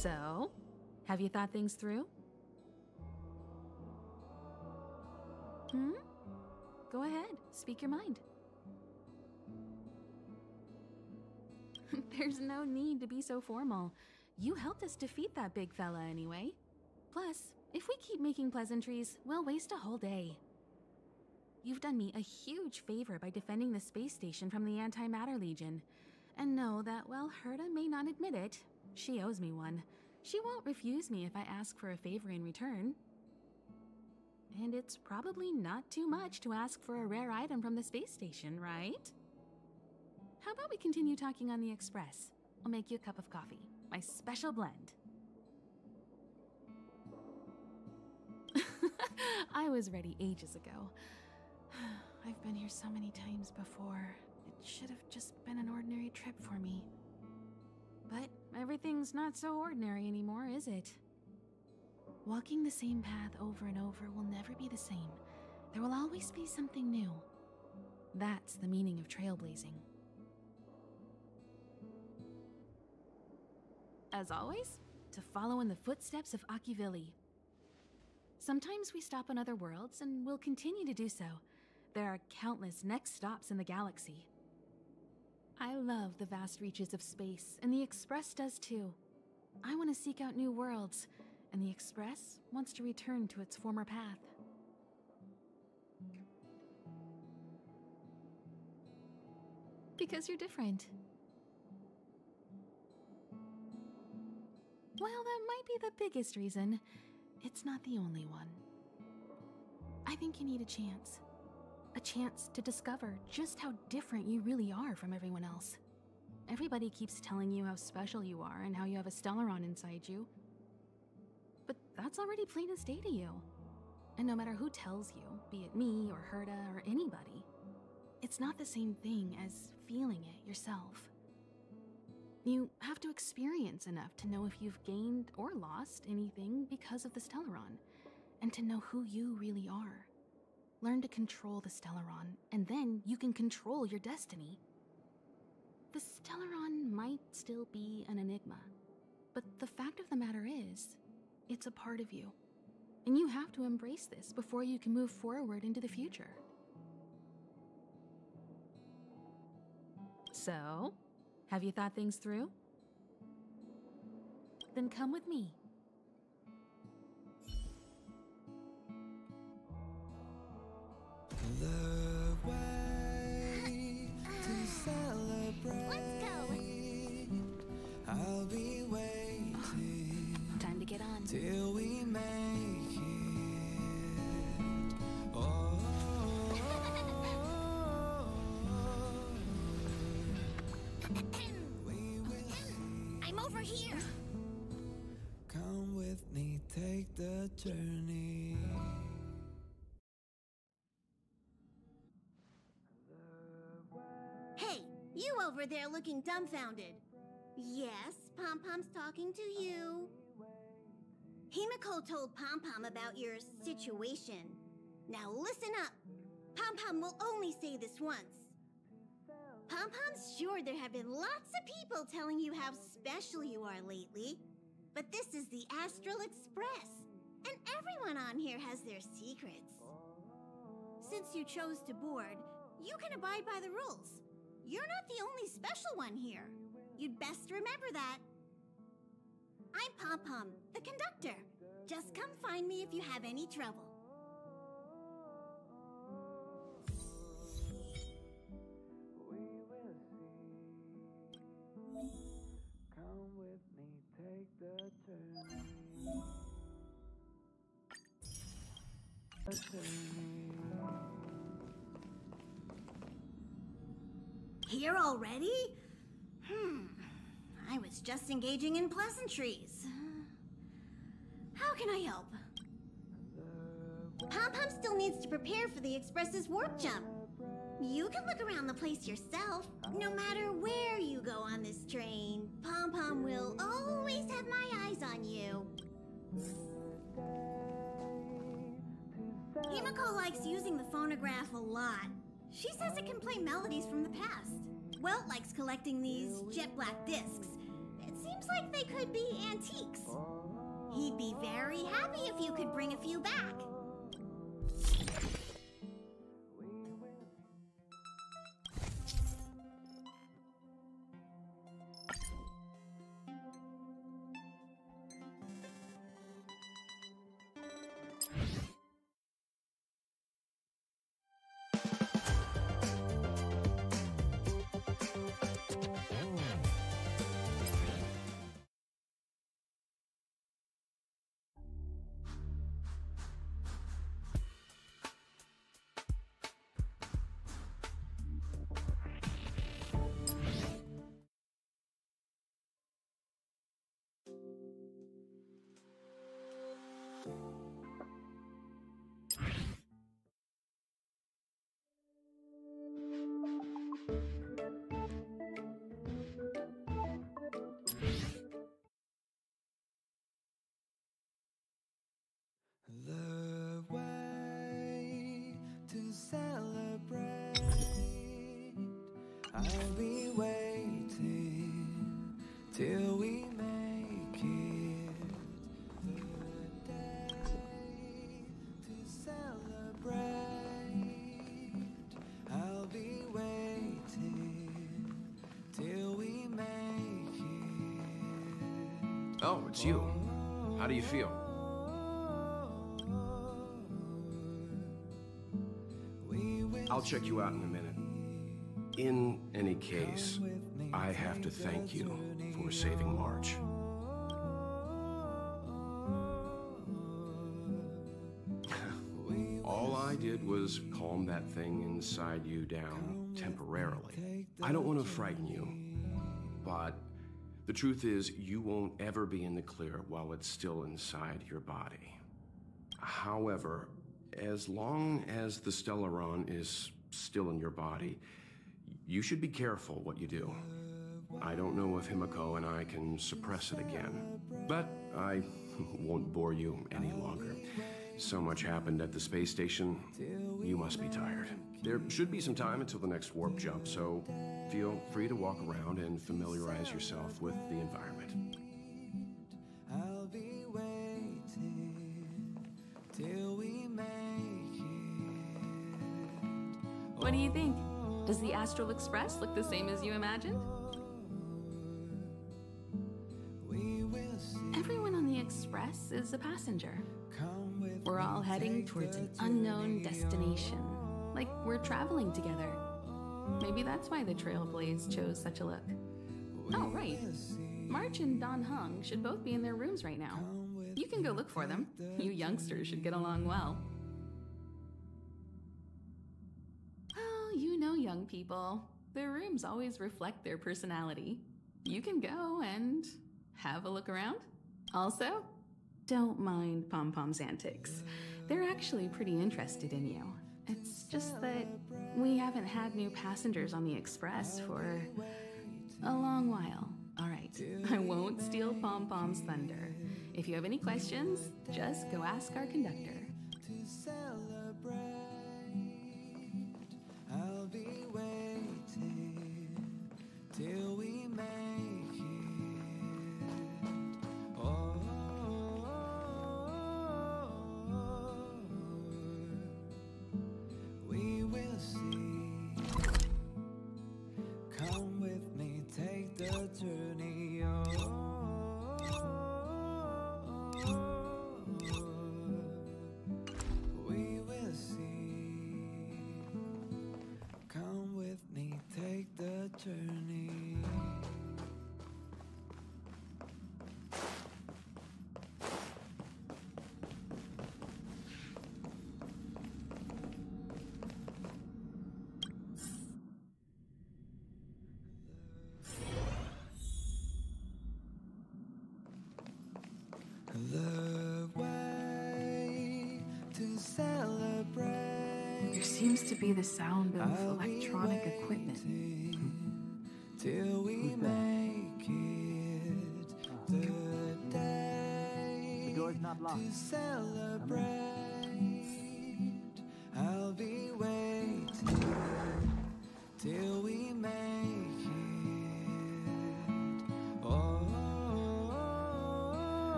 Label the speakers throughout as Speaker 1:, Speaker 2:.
Speaker 1: So, have you thought things through? Go ahead, speak your mind. There's no need to be so formal. You helped us defeat that big fella anyway. Plus, if we keep making pleasantries, we'll waste a whole day. You've done me a huge favor by defending the space station from the Antimatter Legion. And know that while Herta may not admit it, she owes me one. She won't refuse me if I ask for a favor in return. And it's probably not too much to ask for a rare item from the space station, right? How about we continue talking on the Express? I'll make you a cup of coffee, my special blend. I was ready ages ago. I've been here so many times before. It should have just been an ordinary trip for me. But everything's not so ordinary anymore, is it? Walking the same path over and over will never be the same. There will always be something new. That's the meaning of trailblazing. As always, to follow in the footsteps of Akivili. Sometimes we stop on other worlds, and we'll continue to do so. There are countless next stops in the galaxy. I love the vast reaches of space, and the Express does too. I want to seek out new worlds, and the Express wants to return to its former path. Because you're different. Well, that might be the biggest reason. It's not the only one. I think you need a chance. A chance to discover just how different you really are from everyone else. Everybody keeps telling you how special you are and how you have a Stellaron inside you. But that's already plain as day to you. And no matter who tells you, be it me or Herta or anybody, it's not the same thing as feeling it yourself. You have to experience enough to know if you've gained or lost anything because of the Stellaron, and to know who you really are. Learn to control the Stellaron, and then you can control your destiny. The Stellaron might still be an enigma, but the fact of the matter is, it's a part of you. And you have to embrace this before you can move forward into the future. So, have you thought things through? Then come with me.
Speaker 2: The way to celebrate.
Speaker 3: Let's go.
Speaker 2: I'll be waiting.
Speaker 1: Time to get on.
Speaker 2: Till we make it. Oh. We will see.
Speaker 3: I'm over here.
Speaker 2: Come with me, take the journey.
Speaker 3: Hey, you over there looking dumbfounded. Yes, Pom-Pom's talking to you. Himiko told Pom-Pom about your situation. Now listen up. Pom-Pom will only say this once. Pom-Pom's sure there have been lots of people telling you how special you are lately. But this is the Astral Express, and everyone on here has their secrets. Since you chose to board, you can abide by the rules. You're not the only special one here. You'd best remember that. I'm Pom-Pom, the conductor. Just come find me if you have any trouble.
Speaker 2: Come with me, take the journey.
Speaker 3: Here already? I was just engaging in pleasantries. How can I help? Pom-Pom still needs to prepare for the Express's warp jump. You can look around the place yourself. No matter where you go on this train, Pom-Pom will always have my eyes on you. Himiko likes using the phonograph a lot. She says it can play melodies from the past. Welt likes collecting these jet black discs. It seems like they could be antiques. He'd be very happy if you could bring a few back.
Speaker 2: The way to celebrate, I'll be waiting till we make it. The day to celebrate, I'll be waiting till we make it.
Speaker 4: Oh, it's you. How do you feel? I'll check you out in a minute. In any case, I have to thank you for saving March. All I did was calm that thing inside you down temporarily. I don't want to frighten you, but the truth is you won't ever be in the clear while it's still inside your body. However, as long as the Stellaron is still in your body, you should be careful what you do. I don't know if Himiko and I can suppress it again, but I won't bore you any longer. So much happened at the space station, you must be tired. There should be some time until the next warp jump, so feel free to walk around and familiarize yourself with the environment.
Speaker 2: I'll be waiting till we make it.
Speaker 1: What do you think? Does the Astral Express look the same as you imagined?
Speaker 2: We will see.
Speaker 1: Everyone on the Express is a passenger.
Speaker 2: Come with
Speaker 1: We're all heading towards an unknown destination. Like we're traveling together. Maybe that's why the Trailblaze chose such a look. Oh, right. March and Don Hung should both be in their rooms right now. You can go look for them. You youngsters should get along well. Oh, you know young people. Their rooms always reflect their personality. You can go and have a look around. Also, don't mind Pom Pom's antics. They're actually pretty interested in you. It's just that we haven't had new passengers on the Express for a long while. All right, I won't steal Pom Pom's thunder. If you have any questions, just go ask our conductor.
Speaker 2: to celebrate. I'll be waiting till we make it. Oh, we will see. Come with me, take the journey. We will see. Come with me, take the journey. The way to celebrate.
Speaker 1: There seems to be the sound of electronic equipment.
Speaker 2: Till we make it the day
Speaker 5: The door's not locked.
Speaker 2: to celebrate. I'll be waiting till we make it. Oh,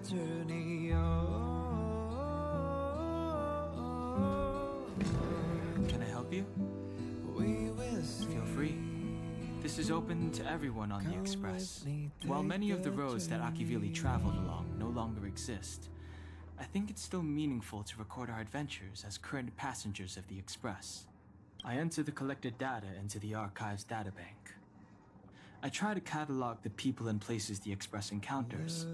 Speaker 2: journey.
Speaker 5: Can I help you?
Speaker 2: We will see.
Speaker 5: Feel free. This is open to everyone on the Express. While many of the roads that Akivili traveled along no longer exist, I think it's still meaningful to record our adventures as current passengers of the Express. I enter the collected data into the Archives databank. I try to catalog the people and places the Express encounters,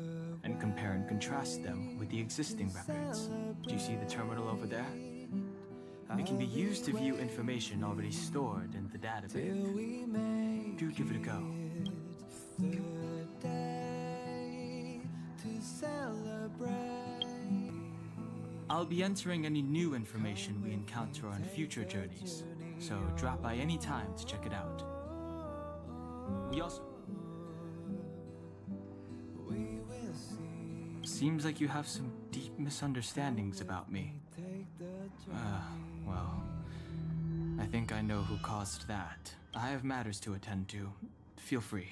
Speaker 5: and compare and contrast them with the existing records. Do you see the terminal over there? It can be used to view information already stored in the databank. Do give it a go. I'll be entering any new information we encounter on future journeys, so drop by any time to check it out. We also... Seems like you have some deep misunderstandings about me. Well, I think I know who caused that. I have matters to attend to. Feel free.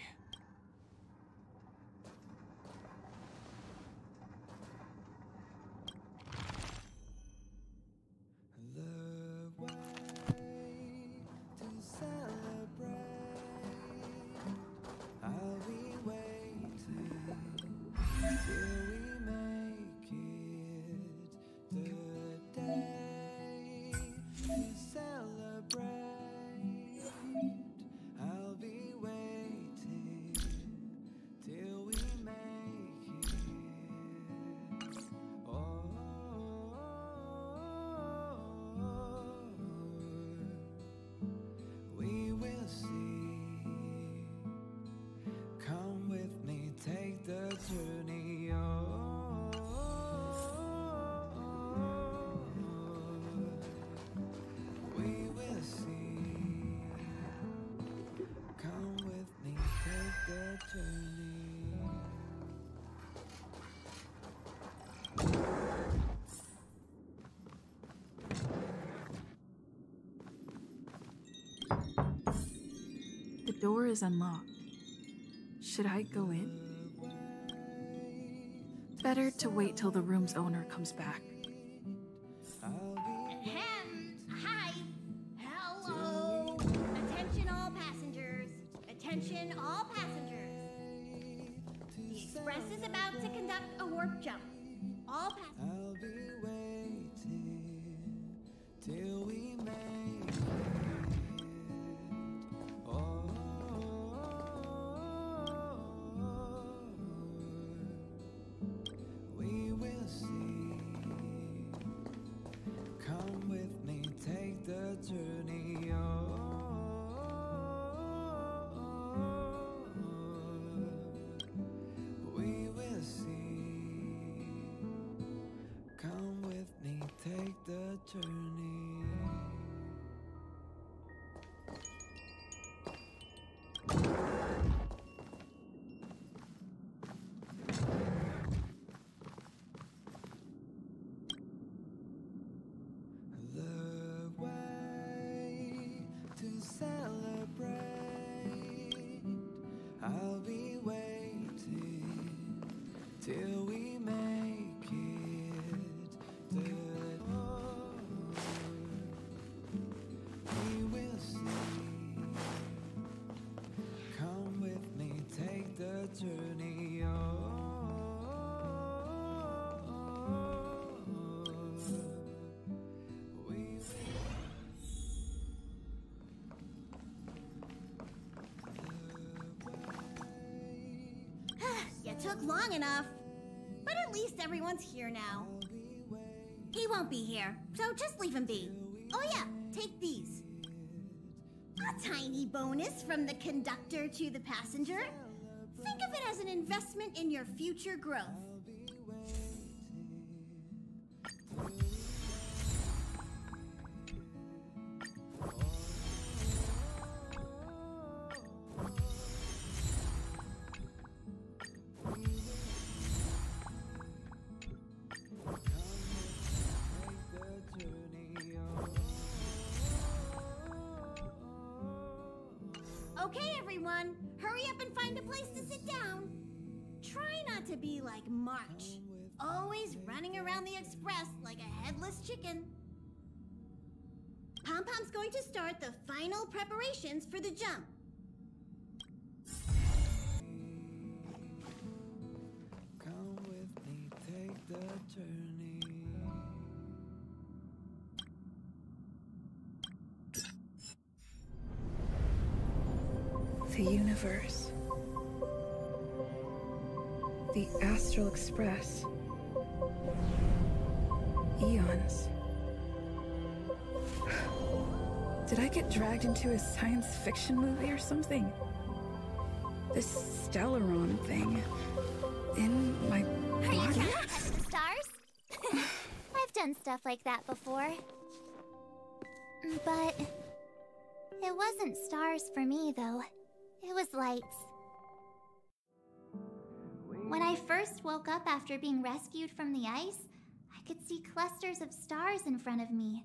Speaker 1: The door is unlocked. Should I go in? Better to wait till the room's owner comes back.
Speaker 3: Hi. Hello. Attention all passengers. Attention all passengers. The Express is about to conduct a warp jump. All passengers.
Speaker 2: I'll be waiting till we make it. Oh, we will see. Come with me, take the journey. We will see. Come with me, take the journey. The way to celebrate. I'll be waiting till we make it. We will see. Come with me, take the journey.
Speaker 3: You took long enough. But at least everyone's here now. He won't be here, so just leave him be. Oh yeah, take these. A tiny bonus from the conductor to the passenger. Think of it as an investment in your future growth. Okay, everyone, hurry up and find a place to sit down. Try not to be like March, always running around the express like a headless chicken. Pom-Pom's going to start the final preparations for the jump.
Speaker 2: Come with me, take the journey.
Speaker 6: The universe. The Astral Express. Eons. Did I get dragged into a science fiction movie or something? This Stellaron thing in my
Speaker 7: Are you
Speaker 6: body?
Speaker 7: counting us the stars? I've done stuff like that before. But it wasn't stars for me, though. It was lights. When I first woke up after being rescued from the ice, I could see clusters of stars in front of me.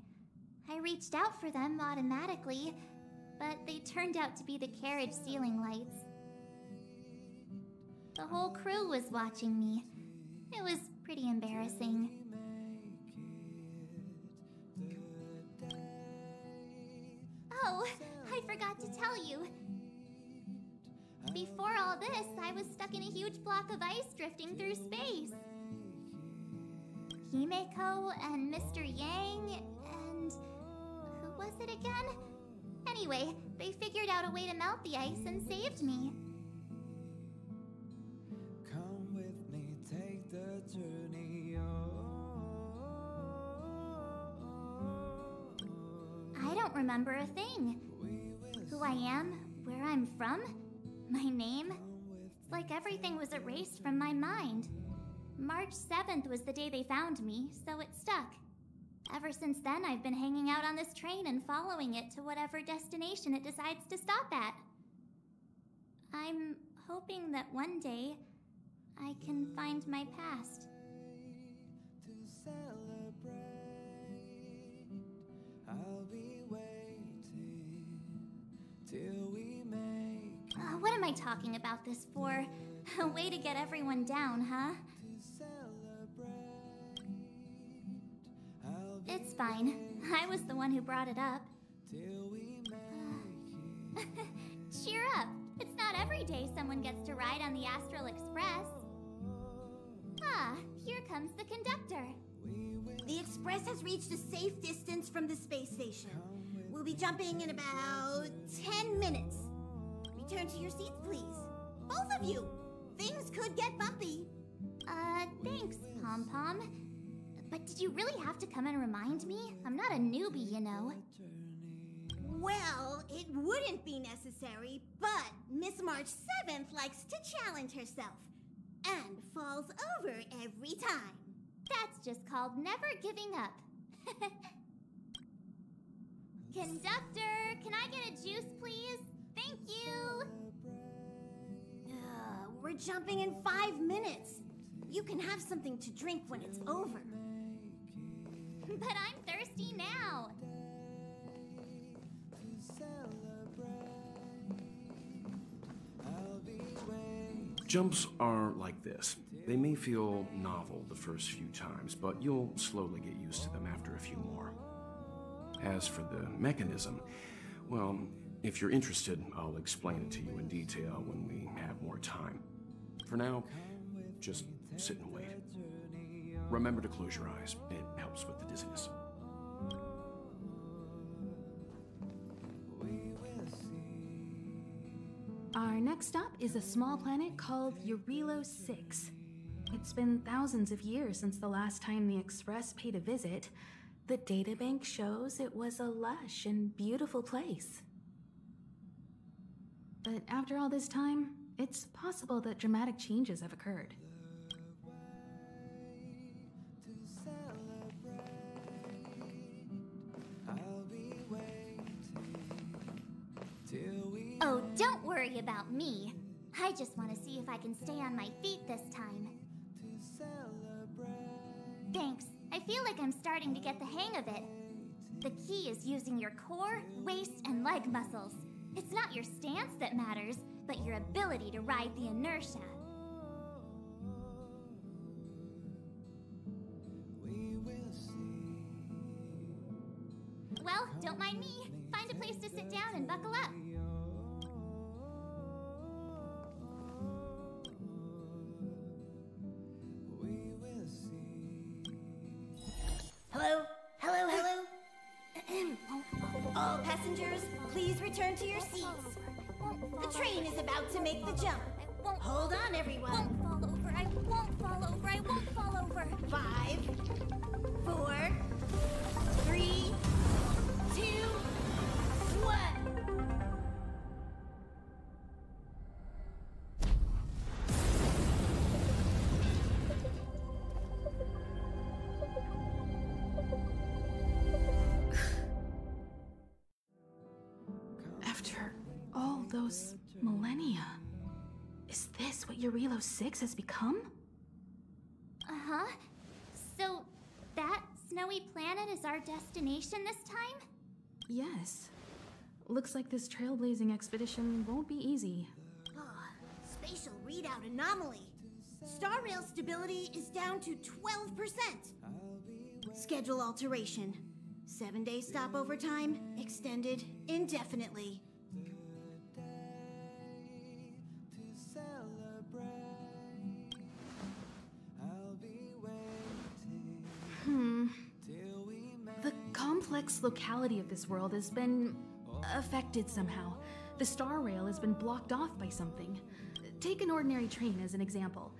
Speaker 7: I reached out for them automatically, but they turned out to be the carriage ceiling lights. The whole crew was watching me. It was pretty embarrassing. Oh, I forgot to tell you. Before all this, I was stuck in a huge block of ice drifting through space. Himeko and Mr. Yang and... who was it again? Anyway, they figured out a way to melt the ice and saved me.
Speaker 2: Come with me, take the journey.
Speaker 7: I don't remember a thing. Who I am, where I'm from, my name. It's like everything was erased from my mind. March 7th was the day they found me, so it stuck. Ever since then, I've been hanging out on this train and following it to whatever destination it decides to stop at. I'm hoping that one day I can find my past.
Speaker 2: To celebrate, I'll be waiting till we make
Speaker 7: What am I talking about this for? A way to get everyone down, huh? It's fine. I was the one who brought it up. Cheer up. It's not every day someone gets to ride on the Astral Express. Ah, here comes the conductor.
Speaker 3: The express has reached a safe distance from the space station. We'll be jumping in about 10 minutes. Return to your seats, please. Both of you. Things could get bumpy.
Speaker 7: Thanks, Pom-Pom. But did you really have to come and remind me? I'm not a newbie, you know.
Speaker 3: Well, it wouldn't be necessary, but Miss March 7th likes to challenge herself. And falls over every time.
Speaker 7: That's just called never giving up. Conductor, can I get a juice, please? Thank you!
Speaker 3: We're jumping in 5 minutes. You can have something to drink when it's over.
Speaker 7: But I'm thirsty now.
Speaker 4: Jumps are like this. They may feel novel the first few times, but you'll slowly get used to them after a few more. As for the mechanism, well, if you're interested, I'll explain it to you in detail when we have more time. For now, just sit and wait. Remember to close your eyes. It helps with the dizziness.
Speaker 1: Our next stop is a small planet called Jarilo VI. It's been thousands of years since the last time the Express paid a visit. The databank shows it was a lush and beautiful place. But after all this time, it's possible that dramatic changes have occurred.
Speaker 7: Oh, don't worry about me. I just want to see if I can stay on my feet this time. Thanks. I feel like I'm starting to get the hang of it. The key is using your core, waist, and leg muscles. It's not your stance that matters, but your ability to ride the inertia. Well, don't mind me. Find a place to sit down and buckle up.
Speaker 3: Hello? Hello, hello? All passengers, please return to your seats. The train is about to make the jump. Hold on, everyone.
Speaker 7: I won't fall over. I won't fall over.
Speaker 3: 5, 4, 3, 2, 1.
Speaker 1: After all those millennia, is this what Jarilo VI has become?
Speaker 7: Uh-huh. So, that snowy planet is our destination this time?
Speaker 1: Yes. Looks like this trailblazing expedition won't be easy.
Speaker 3: Spatial readout anomaly. Star rail stability is down to 12%. Schedule alteration. 7-day stopover time extended indefinitely.
Speaker 1: The complex locality of this world has been affected somehow. The star rail has been blocked off by something. Take an ordinary train as an example.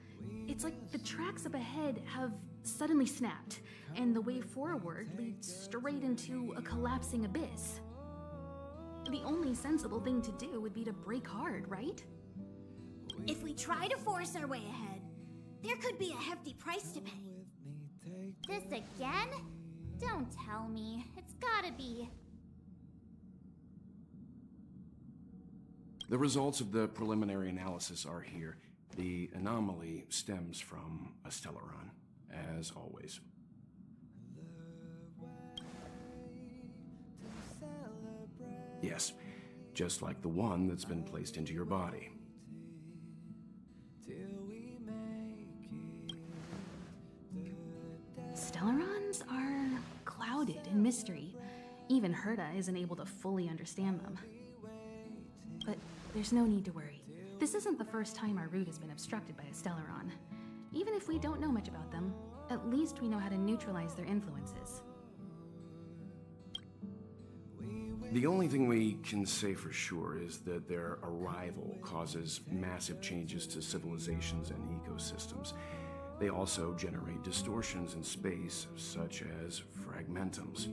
Speaker 1: It's like the tracks up ahead have suddenly snapped, and the way forward leads straight into a collapsing abyss. The only sensible thing to do would be to brake hard, right?
Speaker 3: If we try to force our way ahead, there could be a hefty price to pay.
Speaker 7: This again? Don't tell me. It's gotta be.
Speaker 4: The results of the preliminary analysis are here. The anomaly stems from a Stellaron, as always. Yes, just like the one that's been placed into your body.
Speaker 1: Stellarons are clouded in mystery. Even Herta isn't able to fully understand them. But there's no need to worry. This isn't the first time our route has been obstructed by a Stellaron. Even if we don't know much about them, at least we know how to neutralize their influences.
Speaker 4: The only thing we can say for sure is that their arrival causes massive changes to civilizations and ecosystems. They also generate distortions in space, such as fragmentums.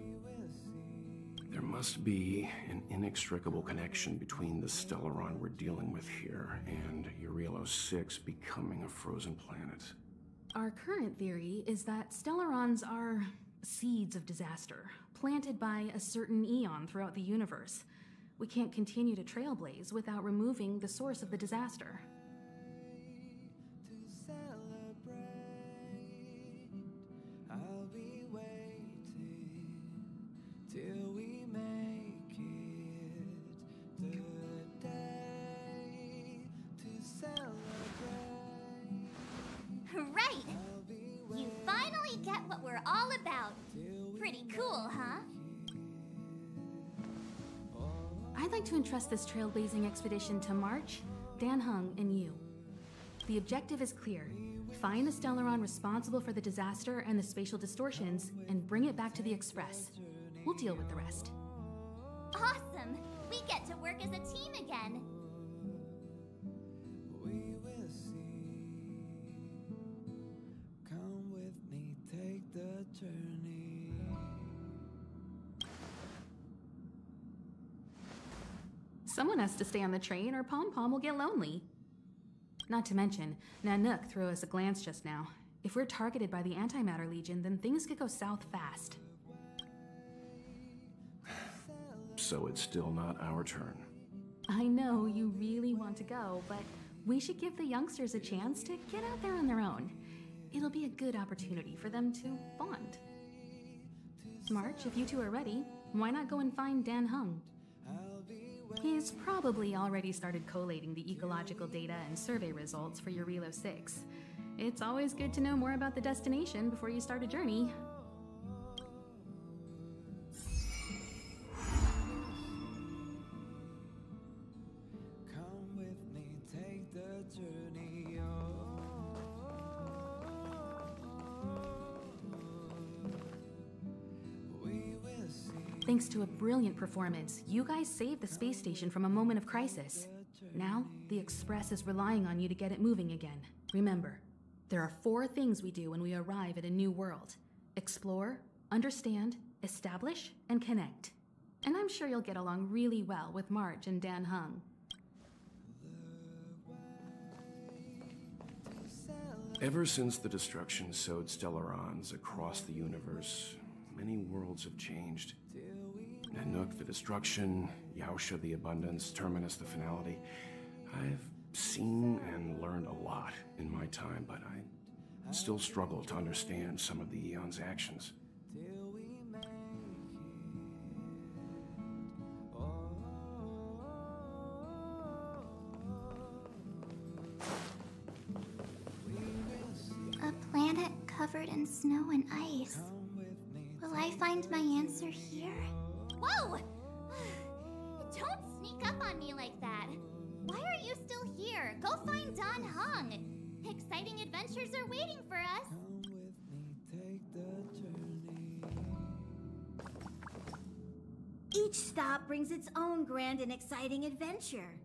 Speaker 4: There must be an inextricable connection between the Stellaron we're dealing with here and Jarilo VI becoming a frozen planet.
Speaker 1: Our current theory is that Stellarons are seeds of disaster, planted by a certain eon throughout the universe. We can't continue to trailblaze without removing the source of the disaster.
Speaker 7: Right! You finally get what we're all about. Pretty cool, huh?
Speaker 1: I'd like to entrust this trailblazing expedition to March, Dan Heng, and you. The objective is clear. Find the Stellaron responsible for the disaster and the spatial distortions, and bring it back to the Express. We'll deal with the rest.
Speaker 7: Awesome! We get to work as a team again.
Speaker 2: We will see. Come with me, take the journey.
Speaker 1: Someone has to stay on the train or Pom Pom will get lonely. Not to mention, Nanook threw us a glance just now. If we're targeted by the Antimatter Legion, then things could go south fast.
Speaker 4: So it's still not our turn.
Speaker 1: I know you really want to go, but we should give the youngsters a chance to get out there on their own. It'll be a good opportunity for them to bond. March, if you two are ready, why not go and find Dan Heng? He's probably already started collating the ecological data and survey results for Jarilo VI. It's always good to know more about the destination before you start a journey. Thanks to a brilliant performance, you guys saved the space station from a moment of crisis. Now, the Express is relying on you to get it moving again. Remember, there are 4 things we do when we arrive at a new world: explore, understand, establish, and connect. And I'm sure you'll get along really well with March and Dan Heng.
Speaker 4: Ever since the destruction sowed Stellarons across the universe, many worlds have changed. Nanook, the destruction; Yaosha, the abundance; Terminus, the finality. I've seen and learned a lot in my time, but I still struggle to understand some of the Eon's actions.
Speaker 7: A planet covered in snow and ice. Will I find my answer here? Whoa! Don't sneak up on me like that. Why are you still here? Go find Don Heng. Exciting adventures are waiting for us.
Speaker 3: Each stop brings its own grand and exciting adventure.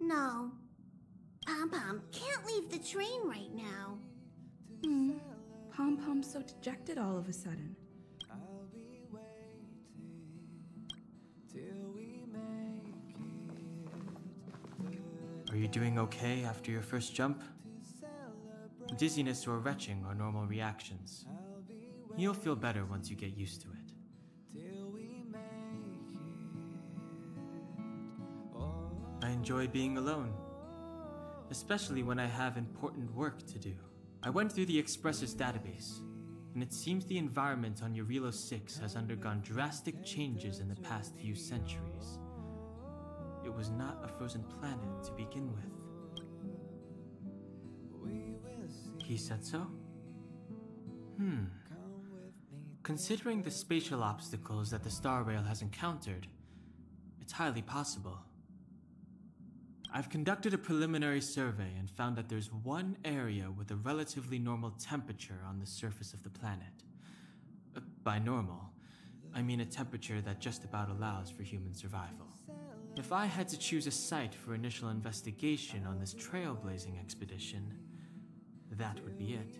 Speaker 3: No. Pom-Pom can't leave the train right now.
Speaker 6: Pom-Pom's so dejected all of a sudden.
Speaker 5: Are you doing okay after your first jump? Dizziness or retching are normal reactions. You'll feel better once you get used to it. I enjoy being alone, especially when I have important work to do. I went through the Express's database, and it seems the environment on Jarilo VI has undergone drastic changes in the past few centuries. It was not a frozen planet to begin with. He said so? Considering the spatial obstacles that the Star Rail has encountered, it's highly possible. I've conducted a preliminary survey and found that there's one area with a relatively normal temperature on the surface of the planet. By normal, I mean a temperature that just about allows for human survival. If I had to choose a site for initial investigation on this trailblazing expedition, that would be it.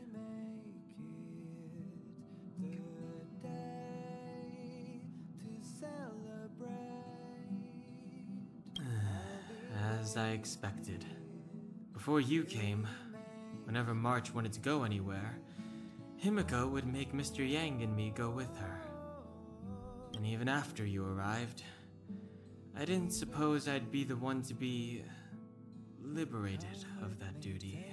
Speaker 5: As I expected. Before you came, whenever March wanted to go anywhere, Himiko would make Mr. Yang and me go with her. And even after you arrived, I didn't suppose I'd be the one to be liberated of that duty.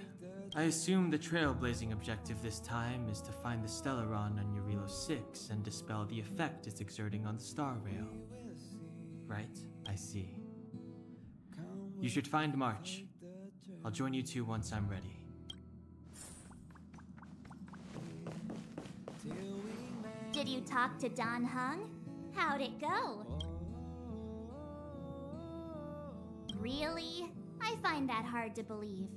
Speaker 5: I assume the trailblazing objective this time is to find the Stellaron on Jarilo VI and dispel the effect it's exerting on the Star Rail. Right? I see. You should find March. I'll join you two once I'm ready.
Speaker 7: Did you talk to Don Heng? How'd it go? Really? I find that hard to believe.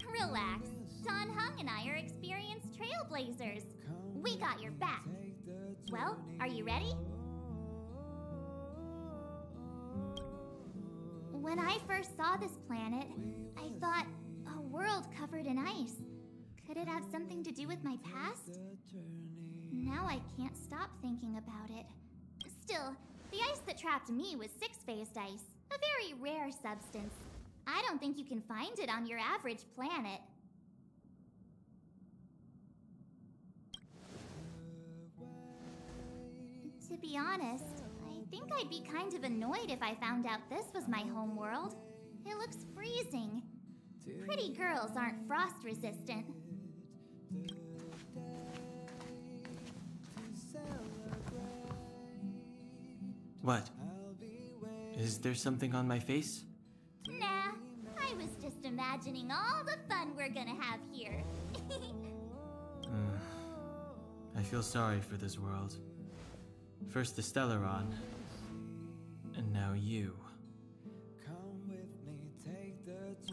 Speaker 7: Relax. Don Heng and I are experienced trailblazers. We got your back. Well, are you ready? When I first saw this planet, I thought, a world covered in ice. Could it have something to do with my past? Now I can't stop thinking about it. Still, the ice that trapped me was six-phased ice, a very rare substance. I don't think you can find it on your average planet. To be honest, I think I'd be kind of annoyed if I found out this was my home world. It looks freezing. Pretty girls aren't frost resistant.
Speaker 5: What? Is there something on my face?
Speaker 7: Nah, I was just imagining all the fun we're gonna have here.
Speaker 5: I feel sorry for this world. First the Stellaron, and now you.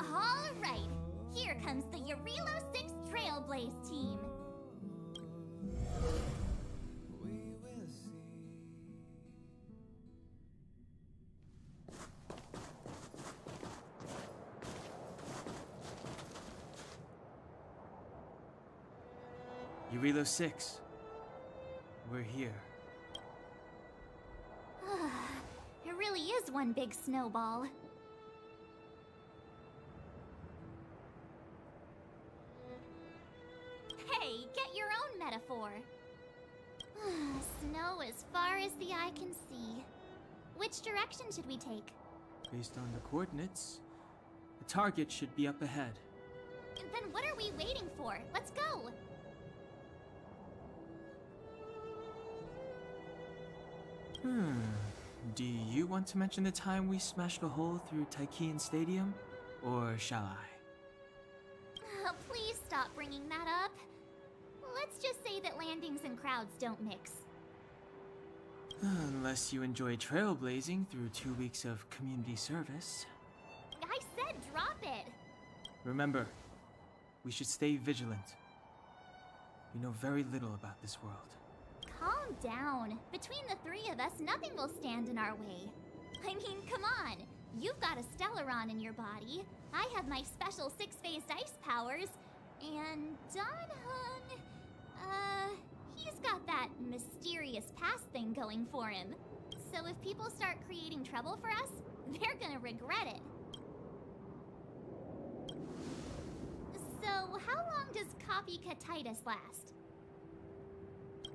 Speaker 7: All right, here comes the Jarilo VI Trailblaze team.
Speaker 5: Jarilo VI. We're here.
Speaker 7: It really is one big snowball. Hey, get your own metaphor. Snow as far as the eye can see. Which direction should we take?
Speaker 5: Based on the coordinates, the target should be up ahead.
Speaker 7: Then what are we waiting for? Let's go!
Speaker 5: Do you want to mention the time we smashed a hole through Taikian Stadium? Or shall I?
Speaker 7: Please stop bringing that up. Let's just say that landings and crowds don't mix.
Speaker 5: Unless you enjoy trailblazing through 2 weeks of community service.
Speaker 7: I said drop it!
Speaker 5: Remember, we should stay vigilant. We know very little about this world.
Speaker 7: Calm down. Between the three of us, nothing will stand in our way. I mean, come on. You've got a Stellaron in your body. I have my special 6-phased ice powers. And Don-hun... he's got that mysterious past thing going for him. So if people start creating trouble for us, they're gonna regret it. So how long does copycatitis last?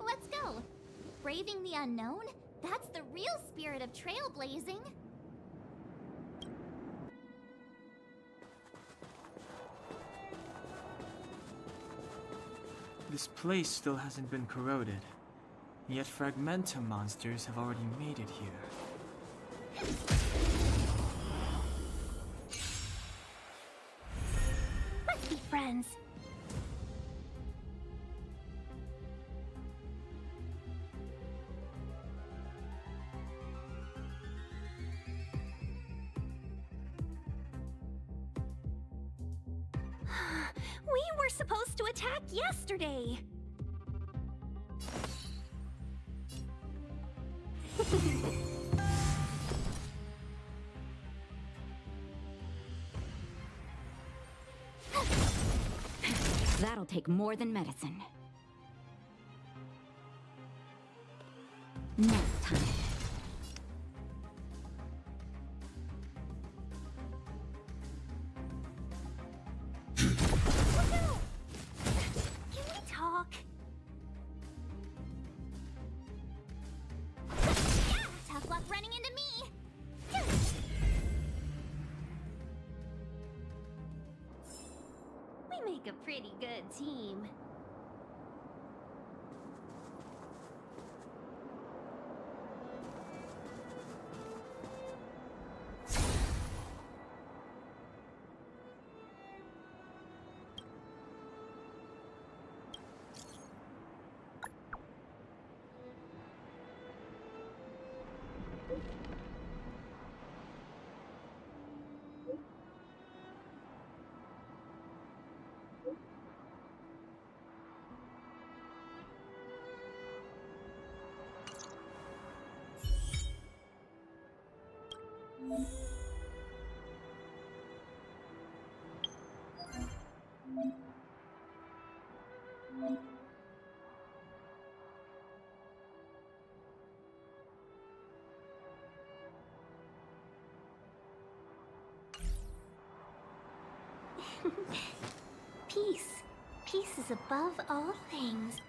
Speaker 7: Let's go. Braving the unknown? That's the real spirit of trailblazing.
Speaker 5: This place still hasn't been corroded, yet Fragmentum monsters have already made it here.
Speaker 7: Let's be friends. We were supposed to attack yesterday.
Speaker 8: That'll take more than medicine. Next time.
Speaker 7: Can we talk? Tough luck running into me. We make a pretty good team. Peace. Peace is above all things.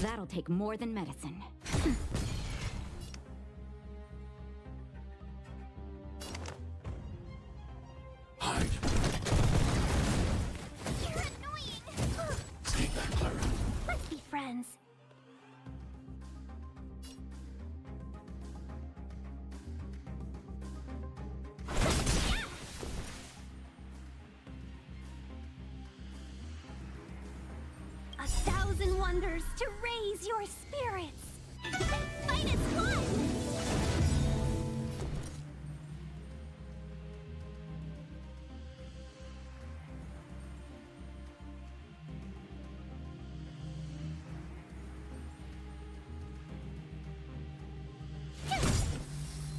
Speaker 8: That'll take more than medicine.
Speaker 9: Hide.
Speaker 7: You're annoying!
Speaker 9: Take that, Clara.
Speaker 7: Let's be friends. A thousand wonders to raise your spirits. This fight is fun!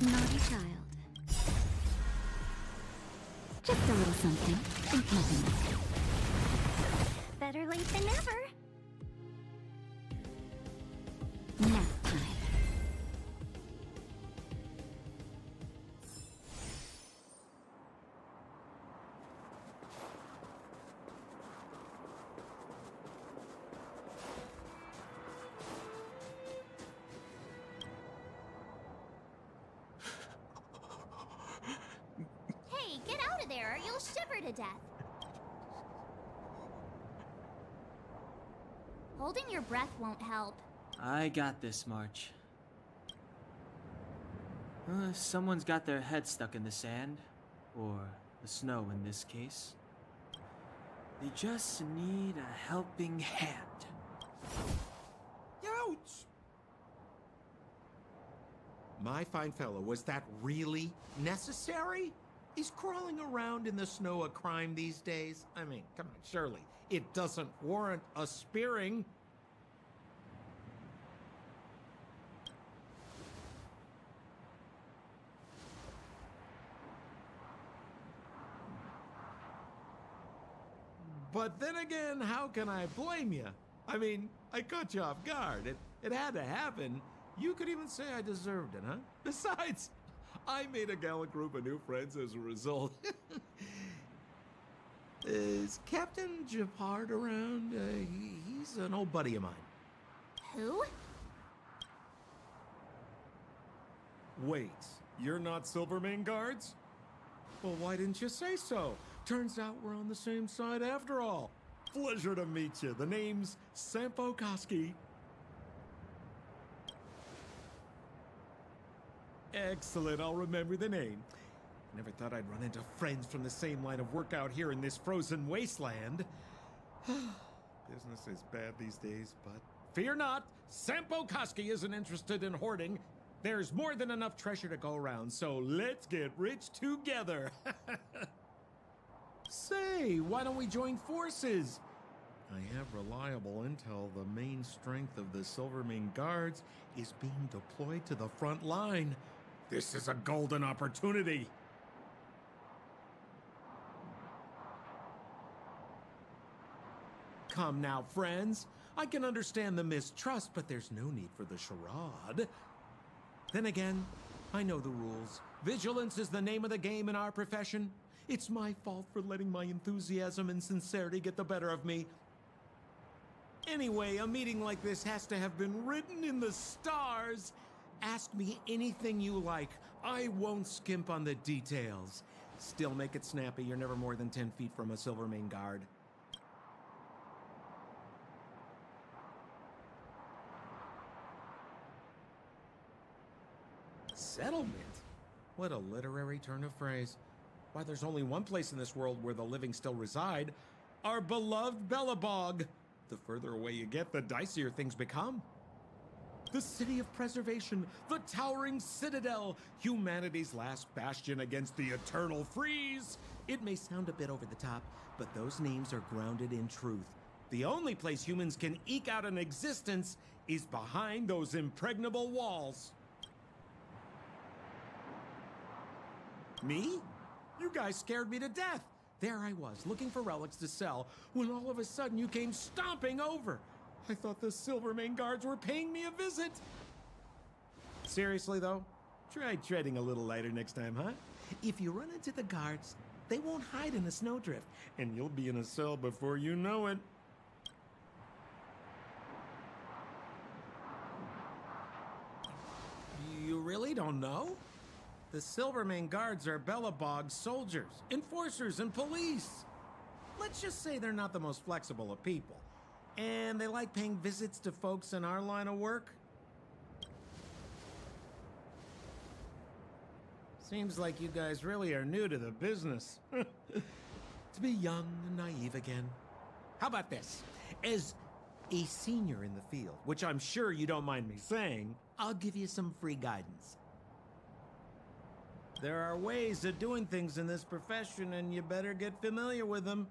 Speaker 8: Naughty child. Just a little something. Think nothing of it.
Speaker 7: Better late than never.
Speaker 8: Nap time.
Speaker 7: Hey, get out of there or you'll shiver to death. Holding your breath won't help.
Speaker 5: I got this, March. Someone's got their head stuck in the sand, or the snow in this case. They just need a helping hand.
Speaker 10: Ouch! My fine fellow, was that really necessary? Is crawling around in the snow a crime these days? I mean, come on, surely. It doesn't warrant a spearing. But then again, how can I blame you? I mean, I caught you off guard. It had to happen. You could even say I deserved it, huh? Besides, I made a gallant group of new friends as a result. Is Captain Gepard around? He's an old buddy of mine.
Speaker 7: Who?
Speaker 10: Wait, you're not Silvermane guards? Well, why didn't you say so? Turns out we're on the same side after all. Pleasure to meet you. The name's Sampo Koski. Excellent, I'll remember the name. Never thought I'd run into friends from the same line of work out here in this frozen wasteland. Business is bad these days, but fear not, Sampo Koski isn't interested in hoarding. There's more than enough treasure to go around, so let's get rich together. Say, why don't we join forces? I have reliable intel the main strength of the Silvermane guards is being deployed to the front line. This is a golden opportunity. Come now, friends. I can understand the mistrust, but there's no need for the charade. Then again, I know the rules. Vigilance is the name of the game in our profession. It's my fault for letting my enthusiasm and sincerity get the better of me. Anyway, a meeting like this has to have been written in the stars. Ask me anything you like. I won't skimp on the details. Still make it snappy. You're never more than 10 feet from a Silvermane guard. Settlement? What a literary turn of phrase. Why, there's only one place in this world where the living still reside. Our beloved Belobog. The further away you get, the dicier things become. The city of preservation, the towering citadel, humanity's last bastion against the eternal freeze. It may sound a bit over the top, but those names are grounded in truth. The only place humans can eke out an existence is behind those impregnable walls. Me? You guys scared me to death. There I was, looking for relics to sell, when all of a sudden you came stomping over. I thought the Silvermane guards were paying me a visit. Seriously, though, try treading a little lighter next time, huh? If you run into the guards, they won't hide in a snowdrift, and you'll be in a cell before you know it. really don't know. The Silvermane Guards are Belobog soldiers, enforcers, and police. Let's just say they're not the most flexible of people. And they like paying visits to folks in our line of work. Seems like you guys really are new to the business. To be young and naive again. How about this? As a senior in the field, which I'm sure you don't mind me saying, I'll give you some free guidance. There are ways of doing things in this profession, and you better get familiar with them.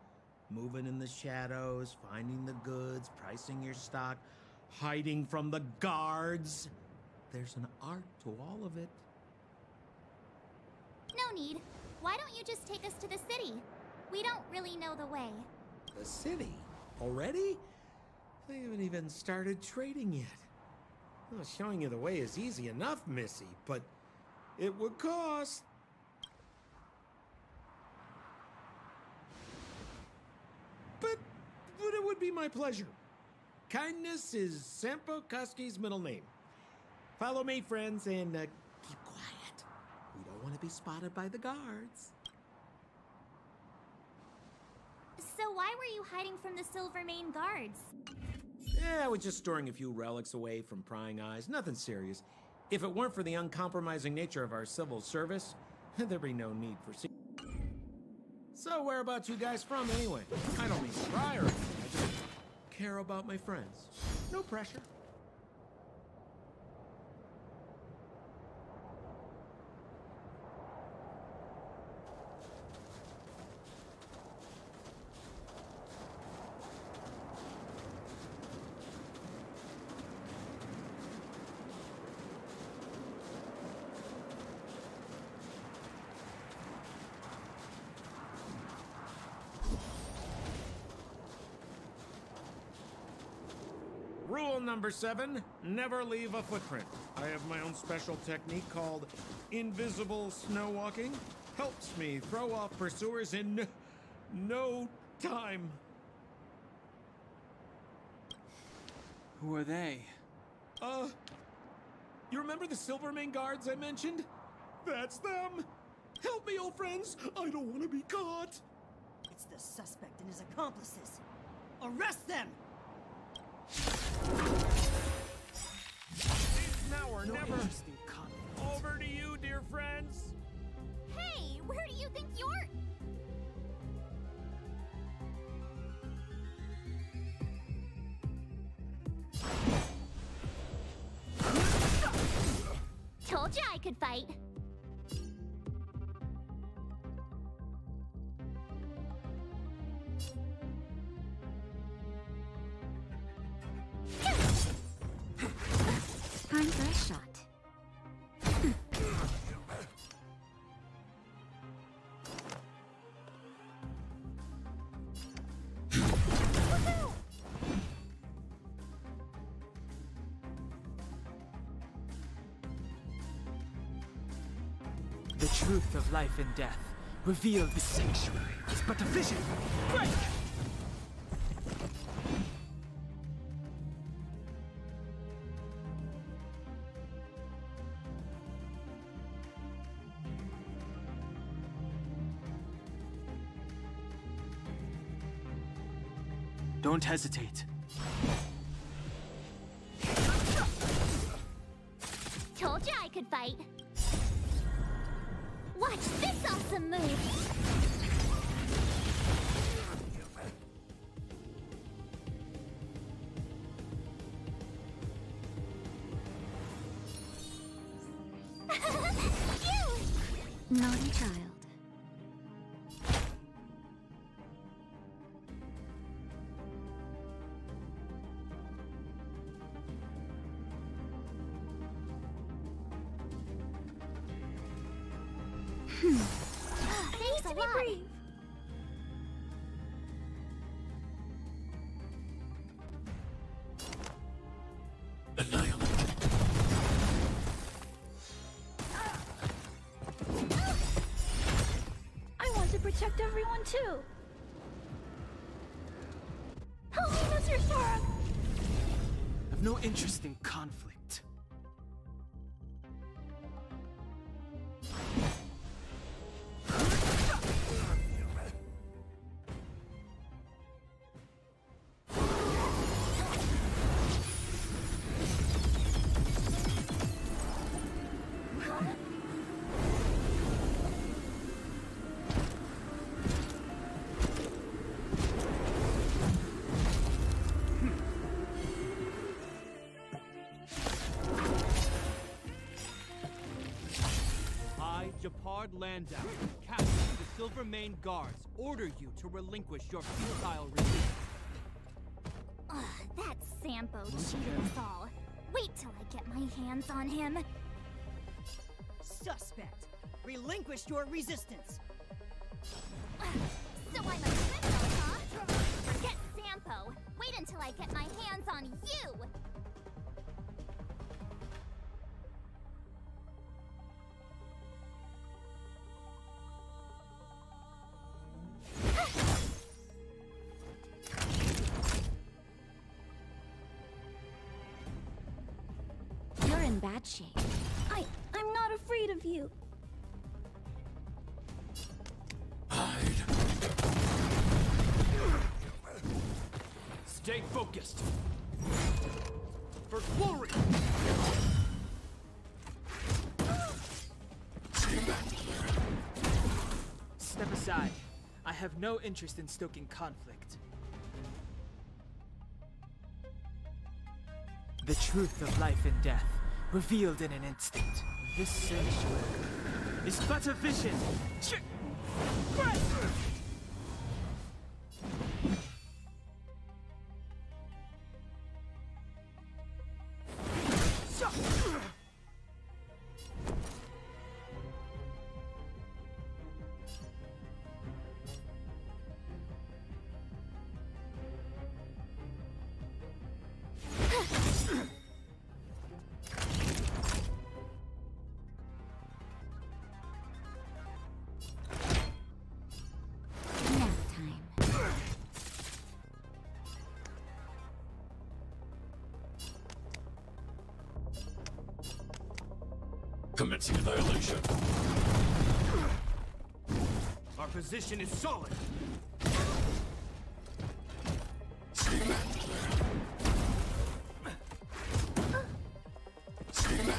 Speaker 10: Moving in the shadows, finding the goods, pricing your stock, hiding from the guards. There's an art to all of it.
Speaker 7: No need. Why don't you just take us to the city? We don't really know the way.
Speaker 10: The city? Already? They haven't even started trading yet. Well, showing you the way is easy enough, Missy, but it would cost. But it would be my pleasure. Kindness is Sampo Kuski's middle name. Follow me, friends, and keep quiet. We don't want to be spotted by the guards.
Speaker 7: So why were you hiding from the Silvermane Guards?
Speaker 10: Yeah, I was just storing a few relics away from prying eyes. Nothing serious. If it weren't for the uncompromising nature of our civil service, there'd be no need for secrecy. So whereabouts you guys from, anyway? I don't mean to pry or anything. I just care about my friends. No pressure. Rule number 7, never leave a footprint. I have my own special technique called invisible snow walking. Helps me throw off pursuers in no time.
Speaker 5: Who are they?
Speaker 10: You remember the Silvermane Guards I mentioned? That's them! Help me, old friends! I don't want to be caught!
Speaker 11: It's the suspect and his accomplices. Arrest them!
Speaker 10: It's now or never. Over to you, dear friends.
Speaker 7: Hey, where do you think you're... Told you I could fight.
Speaker 8: Time for a shot.
Speaker 5: The truth of life and death, revealed the sanctuary, is but a vision. Break! Don't hesitate.
Speaker 7: Told you I could fight. Watch this awesome move!
Speaker 8: Naughty child.
Speaker 7: Thanks a lot.
Speaker 9: Annihilate.
Speaker 6: I want to protect everyone too. Help me, Mr. Sora.
Speaker 5: I've no interest in conflict.
Speaker 12: Gepard Landau, captain of the Silver Mane Guards, order you to relinquish your futile resistance.
Speaker 7: Ugh, that Sampo cheated us all. Wait till I get my hands on him.
Speaker 11: Suspect! Relinquish your resistance!
Speaker 7: So I'm a criminal, huh? Forget Sampo. Wait until I get my hands on you!
Speaker 8: You're in bad shape.
Speaker 3: I'm not afraid of you.
Speaker 9: Hide.
Speaker 12: Stay focused. For glory!
Speaker 5: Step aside. I have no interest in stoking conflict. The truth of life and death, revealed in an instant. This sanctuary is but a vision.
Speaker 9: Commencing annihilation.
Speaker 12: Our position is solid.
Speaker 9: Seele. Seele.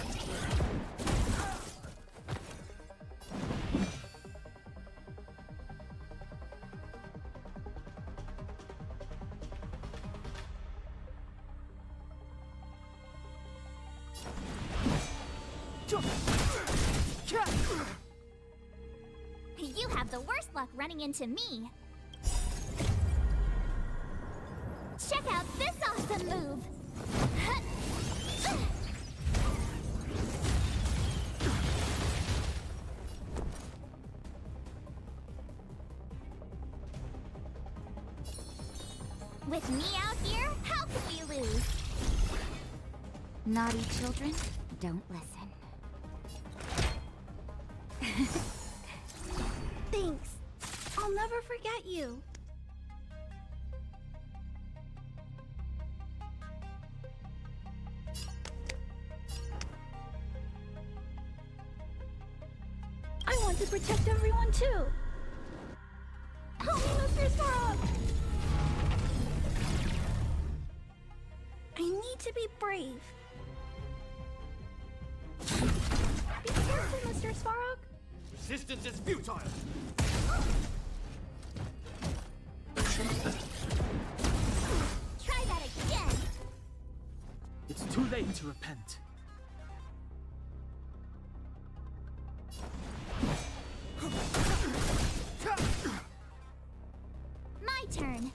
Speaker 7: You have the worst luck running into me. Check out this awesome move! With me out here, how can we lose?
Speaker 8: Naughty children, don't listen.
Speaker 3: Thanks. I'll never forget you. I want to protect everyone too. Help me, Mr. Sparrow! I need to be brave. Be careful, Mr. Svarog.
Speaker 12: Resistance is futile.
Speaker 7: Try that again.
Speaker 5: It's too late to repent.
Speaker 7: My turn.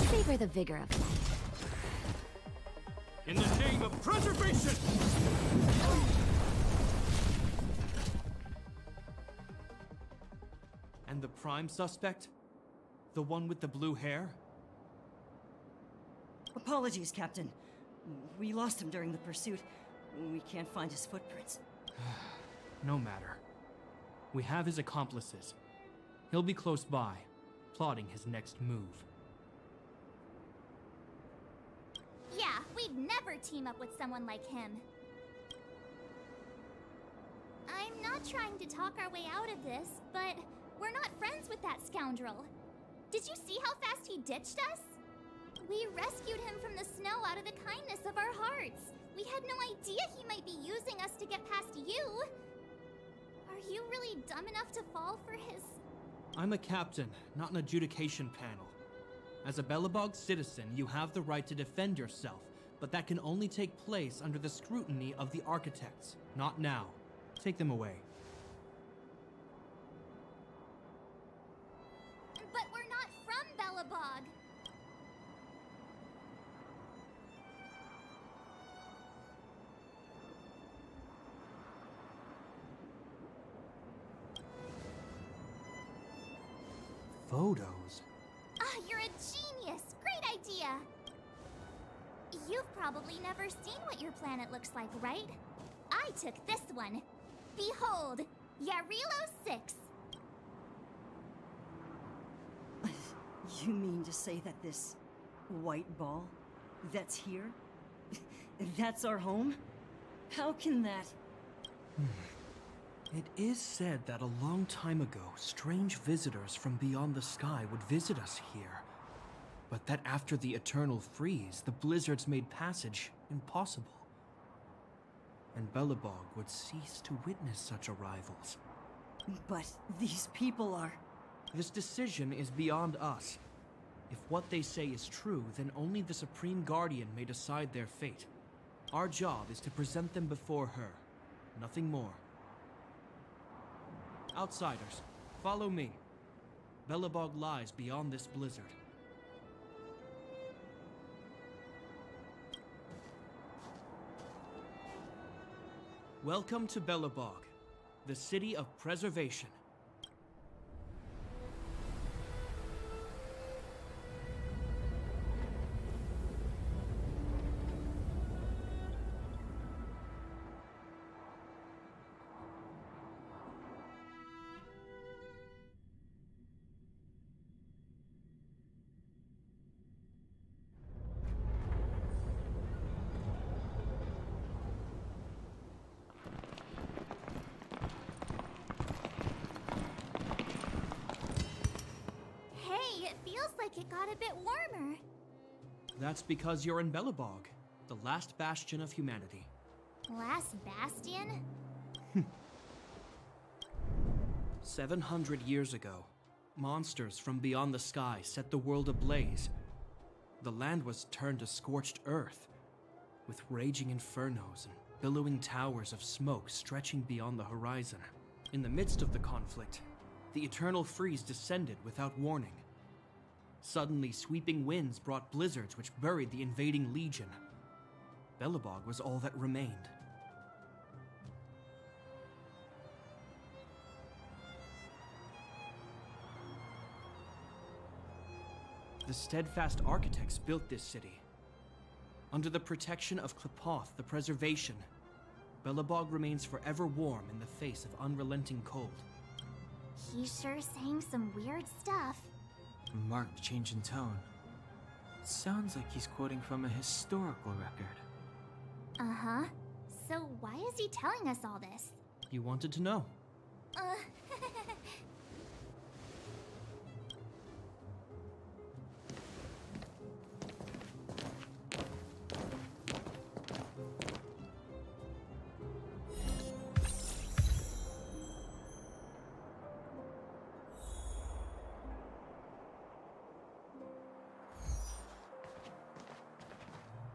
Speaker 8: Savor the vigor of life.
Speaker 12: In the name of preservation! And the prime suspect? The one with the blue hair?
Speaker 11: Apologies, Captain. We lost him during the pursuit. We can't find his footprints.
Speaker 12: No matter. We have his accomplices. He'll be close by, plotting his next move.
Speaker 7: Yeah, we'd never team up with someone like him. I'm not trying to talk our way out of this, but we're not friends with that scoundrel. Did you see how fast he ditched us? We rescued him from the snow out of the kindness of our hearts. We had no idea he might be using us to get past you. Are you really dumb enough to fall for his...
Speaker 12: I'm a captain, not an adjudication panel. As a Belobog citizen, you have the right to defend yourself, but that can only take place under the scrutiny of the architects, not now. Take them away.
Speaker 7: But we're not from Belobog!
Speaker 12: Photos?
Speaker 7: Ah, you're a genius! Great idea! You've probably never seen what your planet looks like, right? I took this one. Behold, Jarilo VI.
Speaker 11: You mean to say that this white ball that's here, that's our home? How can that...
Speaker 12: It is said that a long time ago, strange visitors from beyond the sky would visit us here. But that after the eternal freeze, the blizzards made passage impossible. And Belobog would cease to witness such arrivals.
Speaker 11: But these people are...
Speaker 12: This decision is beyond us. If what they say is true, then only the Supreme Guardian may decide their fate. Our job is to present them before her. Nothing more. Outsiders, follow me. Belobog lies beyond this blizzard. Welcome to Belobog, the city of preservation.
Speaker 7: It got a bit warmer.
Speaker 12: That's because you're in Belobog, the last bastion of humanity.
Speaker 7: Last bastion?
Speaker 12: 700 years ago, monsters from beyond the sky set the world ablaze. The land was turned to scorched earth, with raging infernos and billowing towers of smoke stretching beyond the horizon. In the midst of the conflict, the eternal freeze descended without warning. Suddenly, sweeping winds brought blizzards which buried the invading legion. Belobog was all that remained. The steadfast architects built this city. Under the protection of Qlipoth, the preservation, Belobog remains forever warm in the face of unrelenting cold.
Speaker 7: He's sure saying some weird stuff.
Speaker 5: Marked change in tone. Sounds like he's quoting from a historical record.
Speaker 7: Uh-huh. So why is he telling us all this?
Speaker 12: You wanted to know.